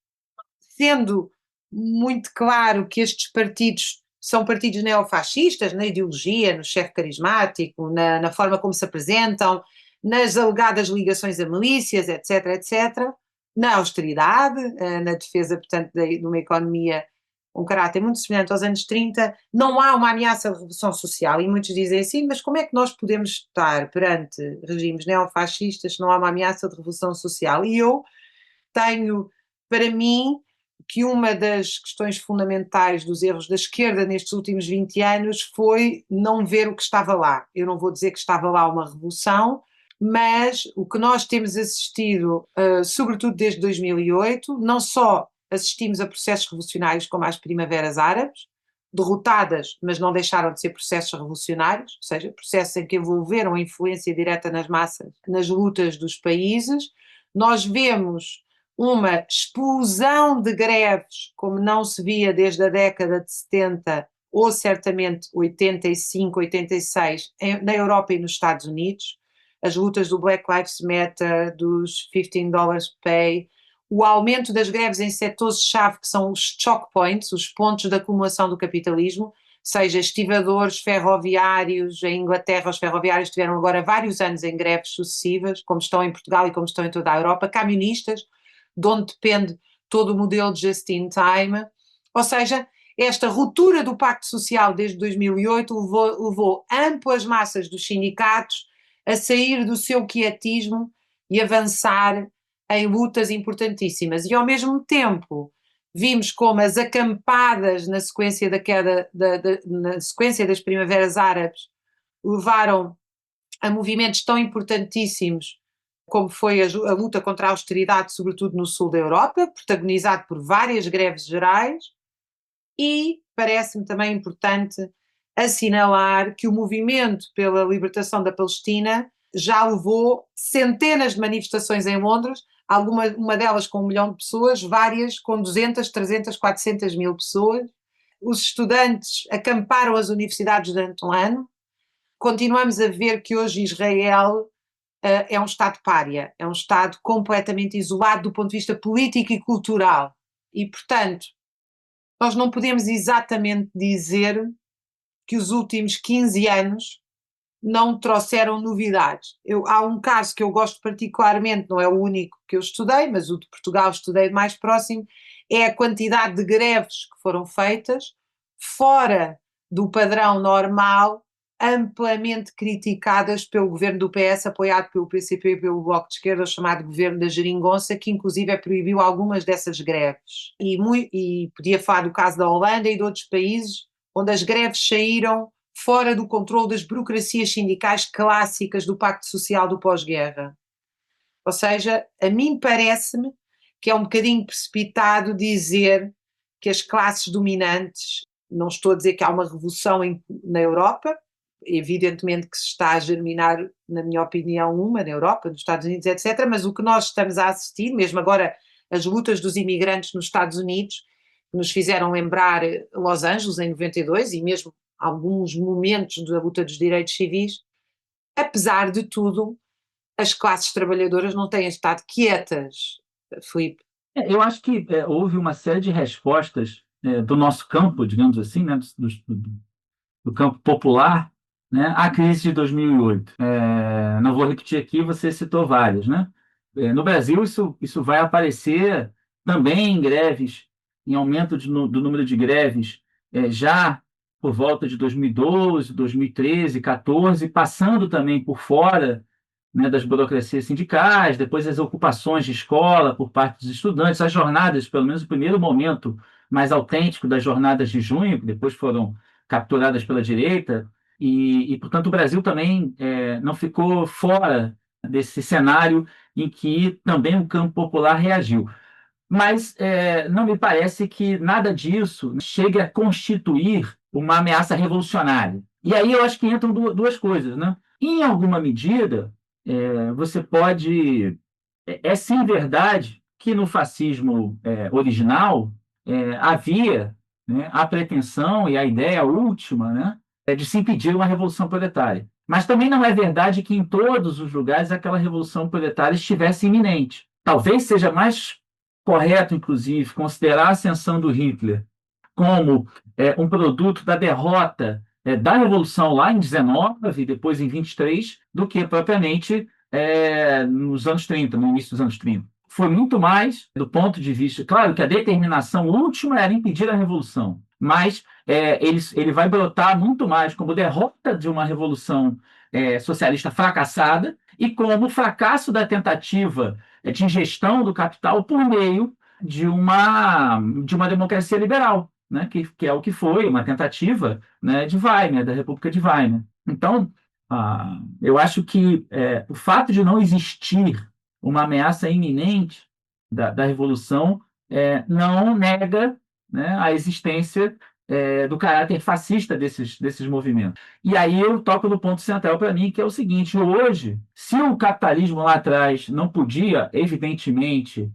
sendo muito claro que estes partidos são partidos neofascistas, na ideologia, no chefe carismático, na forma como se apresentam, nas alegadas ligações a milícias, etc., etc., na austeridade, na defesa, portanto, de uma economia com um caráter muito semelhante aos anos 30, não há uma ameaça de revolução social. E muitos dizem assim, mas como é que nós podemos estar perante regimes neofascistas se não há uma ameaça de revolução social? E eu tenho, para mim, que uma das questões fundamentais dos erros da esquerda nestes últimos 20 anos foi não ver o que estava lá. Eu não vou dizer que estava lá uma revolução, mas o que nós temos assistido, sobretudo desde 2008, não só assistimos a processos revolucionários como as primaveras árabes, derrotadas, mas não deixaram de ser processos revolucionários, ou seja, processos em que envolveram a influência direta nas massas, nas lutas dos países. Nós vemos uma explosão de greves, como não se via desde a década de 70, ou certamente 85, 86, na Europa e nos Estados Unidos. As lutas do Black Lives Matter, dos $15 pay, o aumento das greves em setores-chave, que são os choke points, os pontos de acumulação do capitalismo, seja estivadores ferroviários. Em Inglaterra, os ferroviários tiveram agora vários anos em greves sucessivas, como estão em Portugal e como estão em toda a Europa, camionistas, de onde depende todo o modelo de just-in-time. Ou seja, esta ruptura do Pacto Social desde 2008 levou amplas massas dos sindicatos a sair do seu quietismo e avançar em lutas importantíssimas. E, ao mesmo tempo, vimos como as acampadas na sequência da queda, na sequência das primaveras árabes, levaram a movimentos tão importantíssimos como foi a luta contra a austeridade, sobretudo no sul da Europa, protagonizado por várias greves gerais. E parece-me também importante assinalar que o movimento pela libertação da Palestina já levou centenas de manifestações em Londres, uma delas com 1 milhão de pessoas, várias com 200, 300, 400 mil pessoas. Os estudantes acamparam as universidades durante um ano. Continuamos a ver que hoje Israel é um Estado pária, é um Estado completamente isolado do ponto de vista político e cultural. E, portanto, nós não podemos exatamente dizer que os últimos 15 anos não trouxeram novidades. Há um caso que eu gosto particularmente, não é o único que eu estudei, mas o de Portugal estudei mais próximo, é a quantidade de greves que foram feitas fora do padrão normal, amplamente criticadas pelo governo do PS, apoiado pelo PCP e pelo Bloco de Esquerda, chamado governo da Geringonça, que inclusive proibiu algumas dessas greves. E podia falar do caso da Holanda e de outros países, onde as greves saíram fora do controle das burocracias sindicais clássicas do Pacto Social do pós-guerra. Ou seja, a mim parece-me que é um bocadinho precipitado dizer que as classes dominantes, não estou a dizer que há uma revolução na Europa, evidentemente que se está a germinar, na minha opinião, uma na Europa, nos Estados Unidos, etc., mas o que nós estamos a assistir, mesmo agora as lutas dos imigrantes nos Estados Unidos, nos fizeram lembrar Los Angeles em 92 e mesmo alguns momentos da luta dos direitos civis. Apesar de tudo, as classes trabalhadoras não têm estado quietas, Filipe. Eu acho que houve uma série de respostas do nosso campo, digamos assim, né, do campo popular, né, à crise de 2008. Não vou repetir aqui, você citou várias, né? No Brasil, isso vai aparecer também em greves, em aumento do número de greves, já por volta de 2012, 2013, 2014, passando também por fora, né, das burocracias sindicais, depois as ocupações de escola por parte dos estudantes, as jornadas, pelo menos o primeiro momento mais autêntico das jornadas de junho, que depois foram capturadas pela direita, portanto, o Brasil também não ficou fora desse cenário em que também o campo popular reagiu. Mas não me parece que nada disso chegue a constituir uma ameaça revolucionária. E aí eu acho que entram duas coisas, né? Em alguma medida, você pode. É sim verdade que no fascismo original havia, né, a pretensão e a ideia última, né, de se impedir uma revolução proletária. Mas também não é verdade que em todos os lugares aquela revolução proletária estivesse iminente. Talvez seja mais correto, inclusive, considerar a ascensão do Hitler como um produto da derrota da Revolução lá em 19 e depois em 23, do que propriamente nos anos 30, no início dos anos 30. Foi muito mais do ponto de vista. Claro que a determinação última era impedir a Revolução, mas ele vai brotar muito mais como derrota de uma Revolução socialista fracassada e como fracasso da tentativa de gestão do capital por meio de uma democracia liberal, né, que é o que foi uma tentativa, né, de Weimar, da República de Weimar. Então, eu acho que o fato de não existir uma ameaça iminente da Revolução não nega, né, a existência do caráter fascista desses movimentos. E aí eu toco no ponto central para mim, que é o seguinte: hoje, se o capitalismo lá atrás não podia, evidentemente,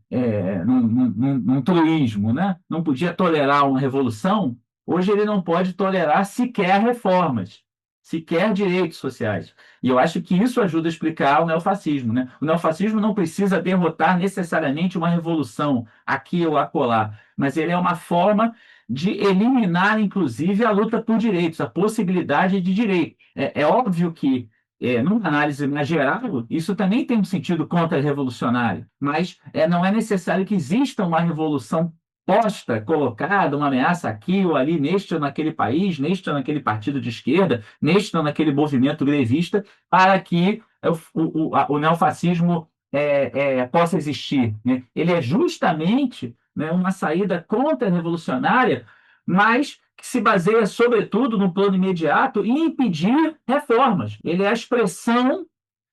num truísmo, né, não podia tolerar uma revolução, hoje ele não pode tolerar sequer reformas, sequer direitos sociais. E eu acho que isso ajuda a explicar o neofascismo, né? O neofascismo não precisa derrotar necessariamente uma revolução aqui ou acolá, mas ele é uma forma de eliminar, inclusive, a luta por direitos, a possibilidade de direito. É óbvio que, numa análise mais geral, isso também tem um sentido contra-revolucionário, mas não é necessário que exista uma revolução posta, colocada, uma ameaça aqui ou ali, neste ou naquele país, neste ou naquele partido de esquerda, neste ou naquele movimento grevista, para que o neofascismo possa existir, né? Ele é justamente, né, uma saída contra-revolucionária, mas que se baseia, sobretudo, no plano imediato, em impedir reformas. Ele é a expressão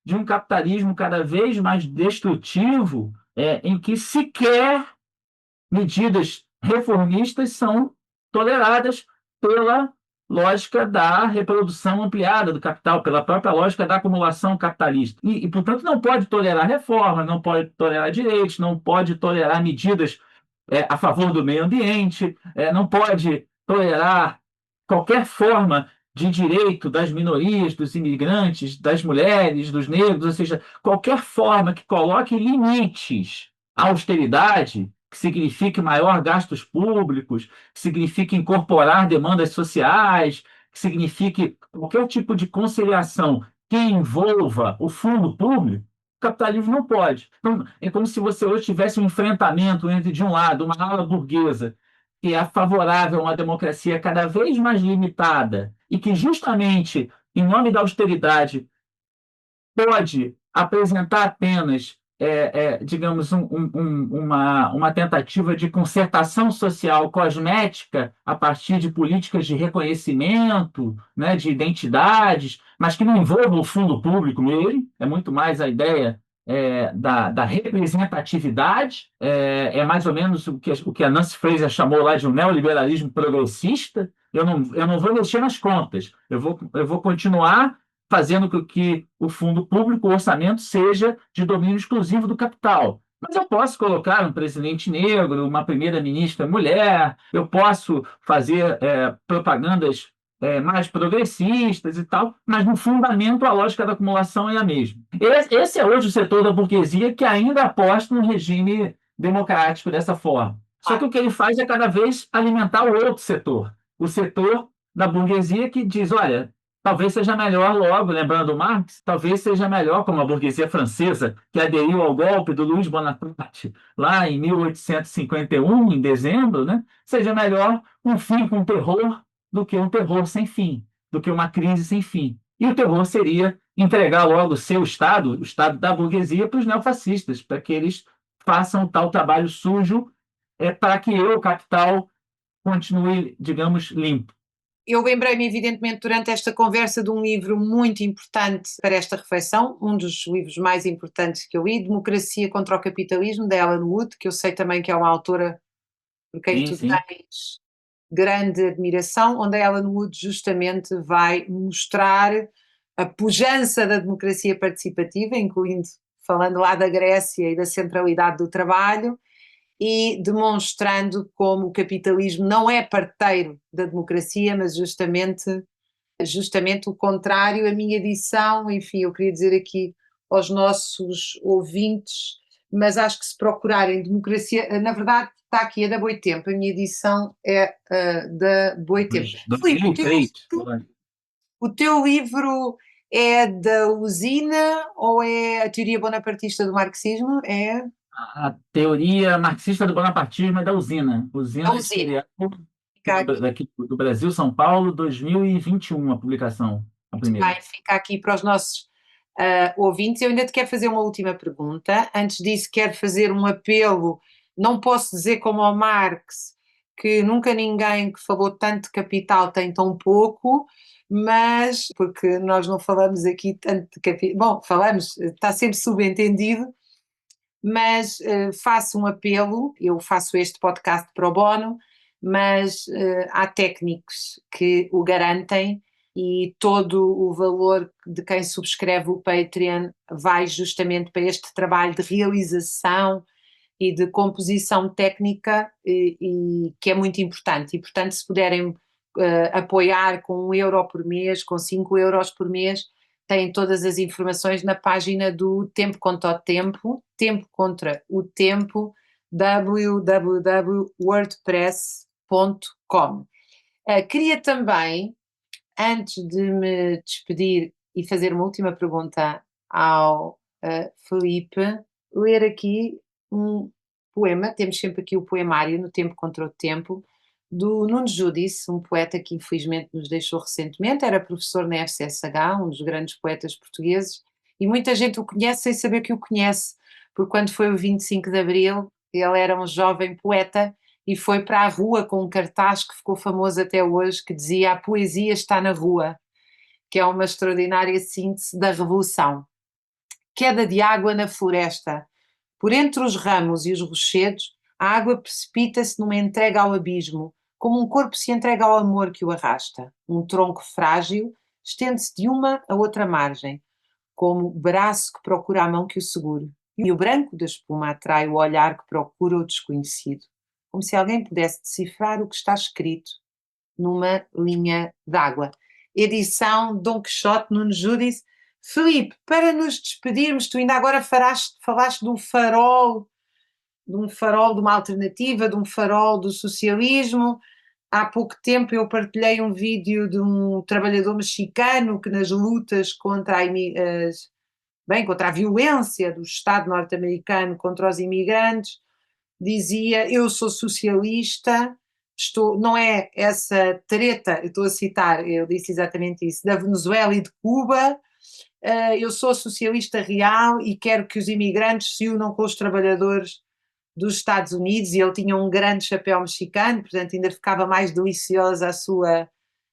de um capitalismo cada vez mais destrutivo, em que sequer medidas reformistas são toleradas pela lógica da reprodução ampliada do capital, pela própria lógica da acumulação capitalista. Portanto, não pode tolerar reformas, não pode tolerar direitos, não pode tolerar medidas a favor do meio ambiente, não pode tolerar qualquer forma de direito das minorias, dos imigrantes, das mulheres, dos negros, ou seja, qualquer forma que coloque limites à austeridade, que signifique maior gastos públicos, que signifique incorporar demandas sociais, que signifique qualquer tipo de conciliação que envolva o fundo público, o capitalismo não pode. Então, é como se você hoje tivesse um enfrentamento entre, de um lado, uma ala burguesa que é favorável a uma democracia cada vez mais limitada e que, justamente, em nome da austeridade, pode apresentar apenas, digamos, uma tentativa de concertação social cosmética a partir de políticas de reconhecimento, né, de identidades, mas que não envolvam o fundo público nele, é muito mais a ideia da representatividade, mais ou menos o que a Nancy Fraser chamou lá de um neoliberalismo progressista. Eu não vou mexer nas contas, eu vou continuar fazendo com que o fundo público, o orçamento, seja de domínio exclusivo do capital. Mas eu posso colocar um presidente negro, uma primeira-ministra mulher, eu posso fazer propagandas mais progressistas e tal, mas no fundamento a lógica da acumulação é a mesma. Esse é hoje o setor da burguesia que ainda aposta no regime democrático dessa forma. Só que o que ele faz é cada vez alimentar o outro setor, o setor da burguesia que diz, olha, talvez seja melhor logo, lembrando Marx, talvez seja melhor, como a burguesia francesa, que aderiu ao golpe do Louis Bonaparte lá em 1851, em dezembro, né? Seja melhor um fim com terror do que um terror sem fim, do que uma crise sem fim. E o terror seria entregar logo o seu Estado, o Estado da burguesia, para os neofascistas, para que eles façam tal trabalho sujo, para que o capital, continue, digamos, limpo. Eu lembrei-me, evidentemente, durante esta conversa, de um livro muito importante para esta reflexão, um dos livros mais importantes que eu li, Democracia contra o Capitalismo, da Ellen Wood, que eu sei também que é uma autora por quem Sim, tu sim. tens grande admiração, onde a Ellen Wood justamente vai mostrar a pujança da democracia participativa, incluindo, falando lá da Grécia e da centralidade do trabalho, e demonstrando como o capitalismo não é parteiro da democracia, mas justamente o contrário. A minha edição, enfim, eu queria dizer aqui aos nossos ouvintes, mas acho que se procurarem democracia, na verdade está aqui, é da Boitempo, a minha edição é da Boitempo. Filipe, 2003. o teu livro é da usina ou é a teoria bonapartista do marxismo? É A teoria marxista do bonapartismo é da usina. a Usina usina. Editorial Fica aqui, daqui do Brasil, São Paulo, 2021, a publicação, a primeira. bem, fica aqui para os nossos ouvintes. Eu ainda te quero fazer uma última pergunta. Antes disso, quero fazer um apelo. Não posso dizer como ao Marx que nunca ninguém que falou tanto de capital tem tão pouco, mas porque nós não falamos aqui tanto de capital. Bom, falamos, está sempre subentendido, mas faço um apelo. Eu faço este podcast pro bono, mas há técnicos que o garantem e todo o valor de quem subscreve o Patreon vai justamente para este trabalho de realização e de composição técnica e que é muito importante. E, portanto, se puderem apoiar com 1 euro por mês, com 5 euros por mês, têm todas as informações na página do Tempo contra o Tempo, Tempo contra o Tempo, www.wordpress.com. Queria também, antes de me despedir e fazer uma última pergunta ao Felipe, ler aqui um poema. Temos sempre aqui o poemário no Tempo contra o Tempo, do Nuno Judice, um poeta que infelizmente nos deixou recentemente. Era professor na FCSH, um dos grandes poetas portugueses, e muita gente o conhece sem saber que o conhece, porque quando foi o 25 de Abril, ele era um jovem poeta e foi para a rua com um cartaz que ficou famoso até hoje, que dizia: "A poesia está na rua", que é uma extraordinária síntese da revolução. Queda de água na floresta. Por entre os ramos e os rochedos, a água precipita-se numa entrega ao abismo, como um corpo se entrega ao amor que o arrasta. Um tronco frágil estende-se de uma a outra margem, como braço que procura a mão que o segure. E o branco da espuma atrai o olhar que procura o desconhecido, como se alguém pudesse decifrar o que está escrito numa linha d'água. Edição Dom Quixote, Nuno Judice. Filipe, para nos despedirmos, tu ainda agora falaste de um farol de uma alternativa, de um farol do socialismo. Há pouco tempo eu partilhei um vídeo de um trabalhador mexicano que nas lutas contra contra a violência do Estado norte-americano contra os imigrantes, dizia: "Eu sou socialista", não é essa treta, eu estou a citar, eu disse exatamente isso, da Venezuela e de Cuba. "Eu sou socialista real e quero que os imigrantes se unam com os trabalhadores dos Estados Unidos", e ele tinha um grande chapéu mexicano, portanto ainda ficava mais deliciosa a sua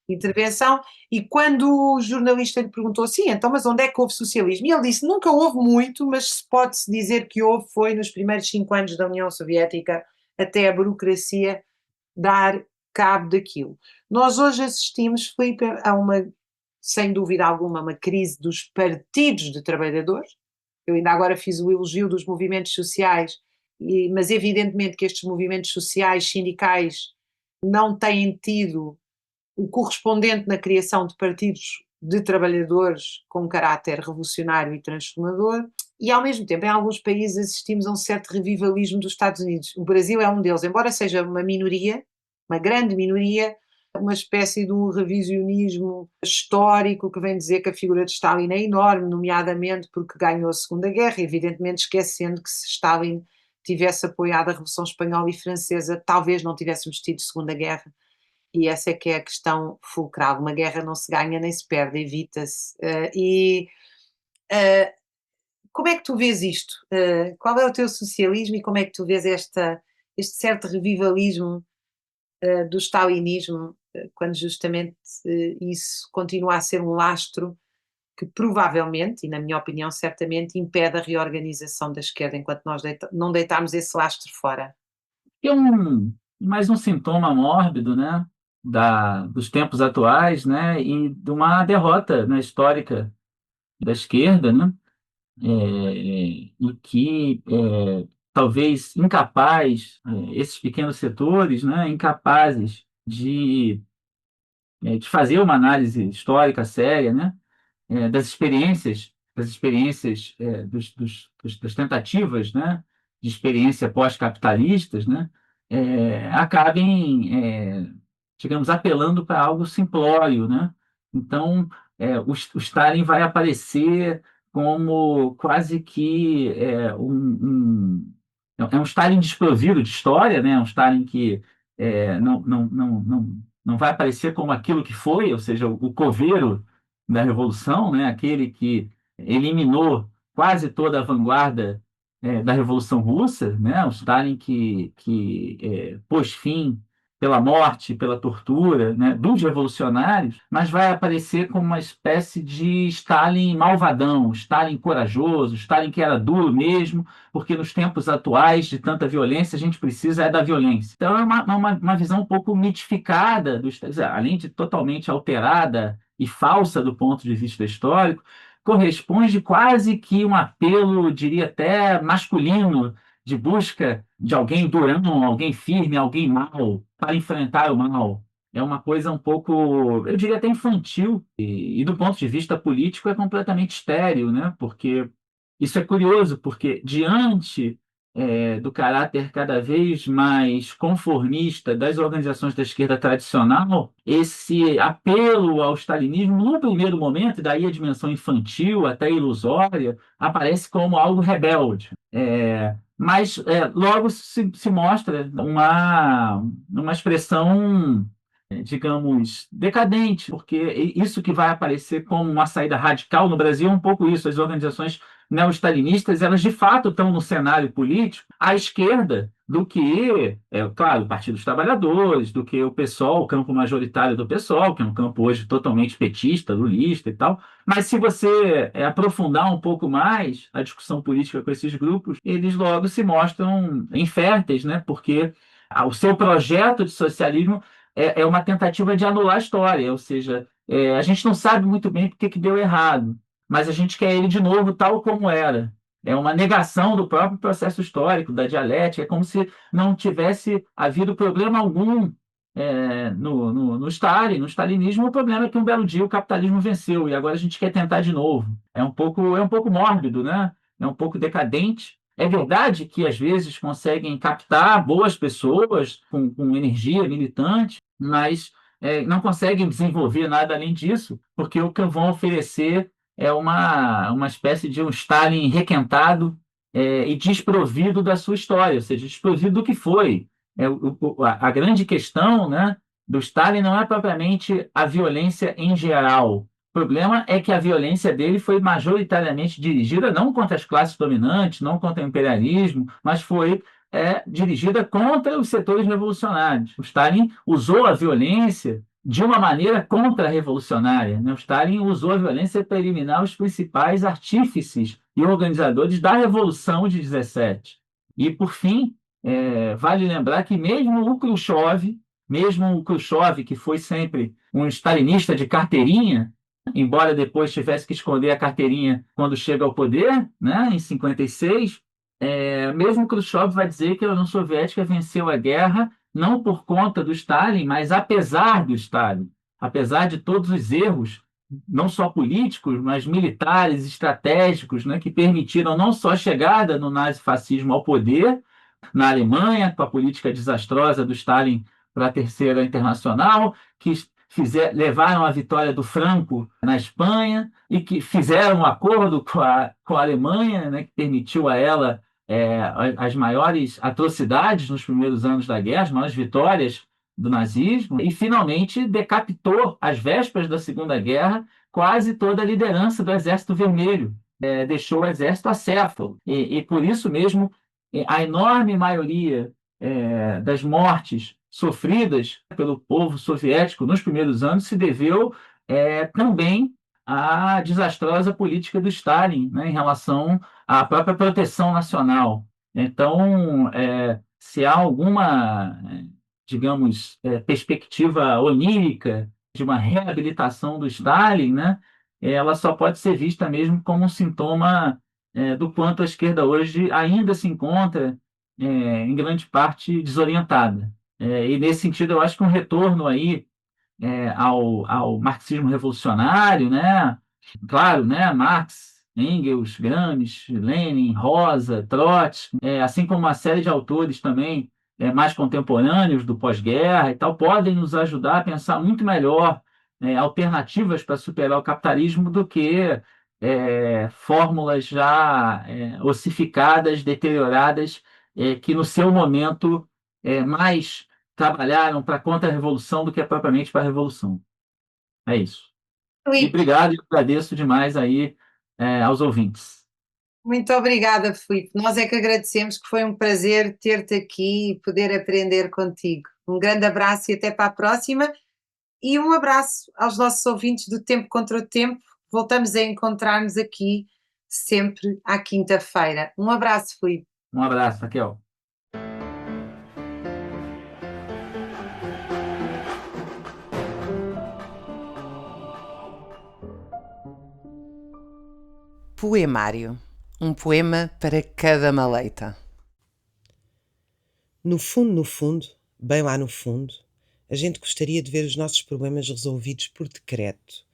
intervenção. E quando o jornalista lhe perguntou assim: "Então, mas onde é que houve socialismo?", e ele disse: "Nunca houve muito, mas pode-se dizer que houve, foi nos primeiros 5 anos da União Soviética, até a burocracia dar cabo daquilo". Nós hoje assistimos, Filipe, sem dúvida alguma, uma crise dos partidos de trabalhadores. Eu ainda agora fiz o elogio dos movimentos sociais, mas evidentemente que estes movimentos sociais, sindicais, não têm tido o correspondente na criação de partidos de trabalhadores com caráter revolucionário e transformador. E, ao mesmo tempo, em alguns países assistimos a um certo revivalismo dos Estados Unidos. O Brasil é um deles, embora seja uma minoria, uma grande minoria, uma espécie de um revisionismo histórico que vem dizer que a figura de Stalin é enorme, nomeadamente porque ganhou a Segunda Guerra, evidentemente esquecendo que se Stalin tivesse apoiado a Revolução Espanhola e Francesa, talvez não tivéssemos tido Segunda Guerra. E essa é que é a questão fulcral. Uma guerra não se ganha nem se perde, evita-se. Uh, como é que tu vês isto? Qual é o teu socialismo e como é que tu vês este certo revivalismo do stalinismo, quando justamente isso continua a ser um lastro que provavelmente, e na minha opinião certamente, impede a reorganização da esquerda enquanto nós não deitarmos esse lastro fora? É um mais um sintoma mórbido, né, dos tempos atuais, né, e de uma derrota, né, histórica da esquerda, né, e que talvez incapaz, esses pequenos setores, né, incapazes de fazer uma análise histórica séria, né, das experiências das tentativas, né, de experiência pós-capitalistas, né, acabem, digamos, apelando para algo simplório, né? Então, o Stalin vai aparecer como quase que é um Stalin desprovido de história, né? É um Stalin que não vai aparecer como aquilo que foi, ou seja, o coveiro da Revolução, né? Aquele que eliminou quase toda a vanguarda da Revolução Russa, né? O Stalin que pôs fim pela morte, pela tortura, né, dos revolucionários, mas vai aparecer como uma espécie de Stalin malvadão, Stalin corajoso, Stalin que era duro mesmo, porque nos tempos atuais de tanta violência a gente precisa da violência. Então é uma visão um pouco mitificada, além de totalmente alterada e falsa do ponto de vista histórico, corresponde quase que um apelo, diria até masculino, de busca de alguém durão, alguém firme, alguém mau, para enfrentar o mal. É uma coisa um pouco, eu diria até infantil, e do ponto de vista político é completamente estéril, né? Porque isso é curioso, porque diante do caráter cada vez mais conformista das organizações da esquerda tradicional, esse apelo ao stalinismo, no primeiro momento, e daí a dimensão infantil, até ilusória, aparece como algo rebelde. Mas logo se mostra uma expressão, digamos, decadente, porque isso que vai aparecer como uma saída radical no Brasil é um pouco isso. As organizações neo-stalinistas, elas de fato estão no cenário político à esquerda do que, claro, o Partido dos Trabalhadores, do que o PSOL, o campo majoritário do PSOL, que é um campo hoje totalmente petista, lulista e tal. Mas se você aprofundar um pouco mais a discussão política com esses grupos, eles logo se mostram inférteis, né? Porque o seu projeto de socialismo é uma tentativa de anular a história, ou seja, a gente não sabe muito bem por que deu errado, mas a gente quer ele de novo tal como era. É uma negação do próprio processo histórico, da dialética, é como se não tivesse havido problema algum no Stalin, no stalinismo. O problema é que um belo dia o capitalismo venceu e agora a gente quer tentar de novo. É um pouco mórbido, né? É um pouco decadente. É verdade que às vezes conseguem captar boas pessoas com energia militante, mas não conseguem desenvolver nada além disso, porque o que vão oferecer é uma espécie de um Stalin requentado e desprovido da sua história, ou seja, desprovido do que foi. A grande questão, né, do Stalin não é propriamente a violência em geral. O problema é que a violência dele foi majoritariamente dirigida não contra as classes dominantes, não contra o imperialismo, mas foi dirigida contra os setores revolucionários. O Stalin usou a violência de uma maneira contra-revolucionária, né? O Stalin usou a violência para eliminar os principais artífices e organizadores da Revolução de 17. E, por fim, vale lembrar que mesmo o Khrushchev, que foi sempre um stalinista de carteirinha, embora depois tivesse que esconder a carteirinha quando chega ao poder, né, em 56, mesmo Khrushchev vai dizer que a União Soviética venceu a guerra não por conta do Stalin, mas apesar do Stalin, apesar de todos os erros, não só políticos, mas militares, estratégicos, né, que permitiram não só a chegada do nazifascismo ao poder na Alemanha, com a política desastrosa do Stalin para a Terceira Internacional, que levaram a vitória do Franco na Espanha e que fizeram um acordo com a Alemanha, né, que permitiu a ela as maiores atrocidades nos primeiros anos da guerra, as maiores vitórias do nazismo, e finalmente decapitou, às vésperas da Segunda Guerra, quase toda a liderança do Exército Vermelho, deixou o exército acéfalo. E por isso mesmo, a enorme maioria das mortes sofridas pelo povo soviético nos primeiros anos se deveu também à desastrosa política do Stalin, né, em relação à própria proteção nacional. Então, se há digamos, perspectiva onírica de uma reabilitação do Stalin, né, ela só pode ser vista mesmo como um sintoma do quanto a esquerda hoje ainda se encontra, em grande parte, desorientada. E, nesse sentido, eu acho que um retorno aí ao marxismo revolucionário, né? Claro, né? Marx, Engels, Gramsci, Lenin, Rosa, Trotsky, assim como uma série de autores também mais contemporâneos do pós-guerra e tal, podem nos ajudar a pensar muito melhor alternativas para superar o capitalismo do que fórmulas já ossificadas, deterioradas, que no seu momento mais trabalharam para a contra-revolução do que propriamente para a revolução. É isso. E Filipe, obrigado e agradeço demais aí aos ouvintes. muito obrigada, Filipe. Nós é que agradecemos, que foi um prazer ter-te aqui e poder aprender contigo. Um grande abraço e até para a próxima. E um abraço aos nossos ouvintes do Tempo contra o Tempo. Voltamos a encontrar-nos aqui sempre à quinta-feira. Um abraço, Filipe. Um abraço, Raquel. Poemário. Um poema para cada maleita. No fundo, bem lá no fundo, a gente gostaria de ver os nossos problemas resolvidos por decreto.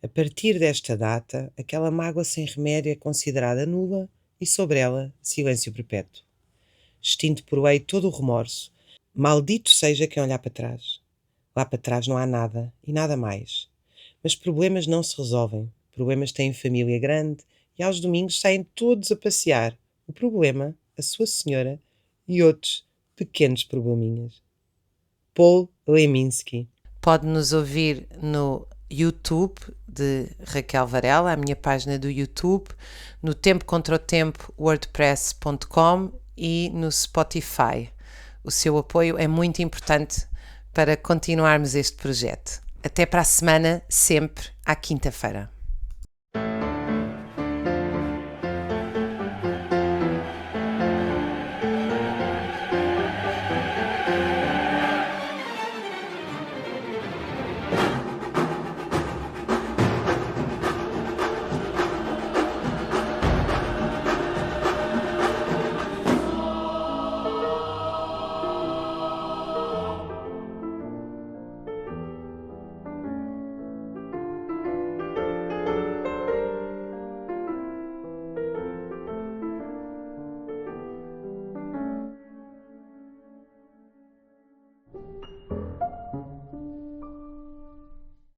A partir desta data, aquela mágoa sem remédio é considerada nula e sobre ela, silêncio perpétuo. Extinto por lei todo o remorso. Maldito seja quem olhar para trás. Lá para trás não há nada e nada mais. Mas problemas não se resolvem. Problemas têm família grande e aos domingos saem todos a passear. O problema, a sua senhora e outros pequenos probleminhas. Paul Leminski. Pode-nos ouvir no YouTube de Raquel Varela, a minha página do YouTube, no Tempo Contra o Tempo, wordpress.com e no Spotify. O seu apoio é muito importante para continuarmos este projeto. Até para a semana, sempre à quinta-feira.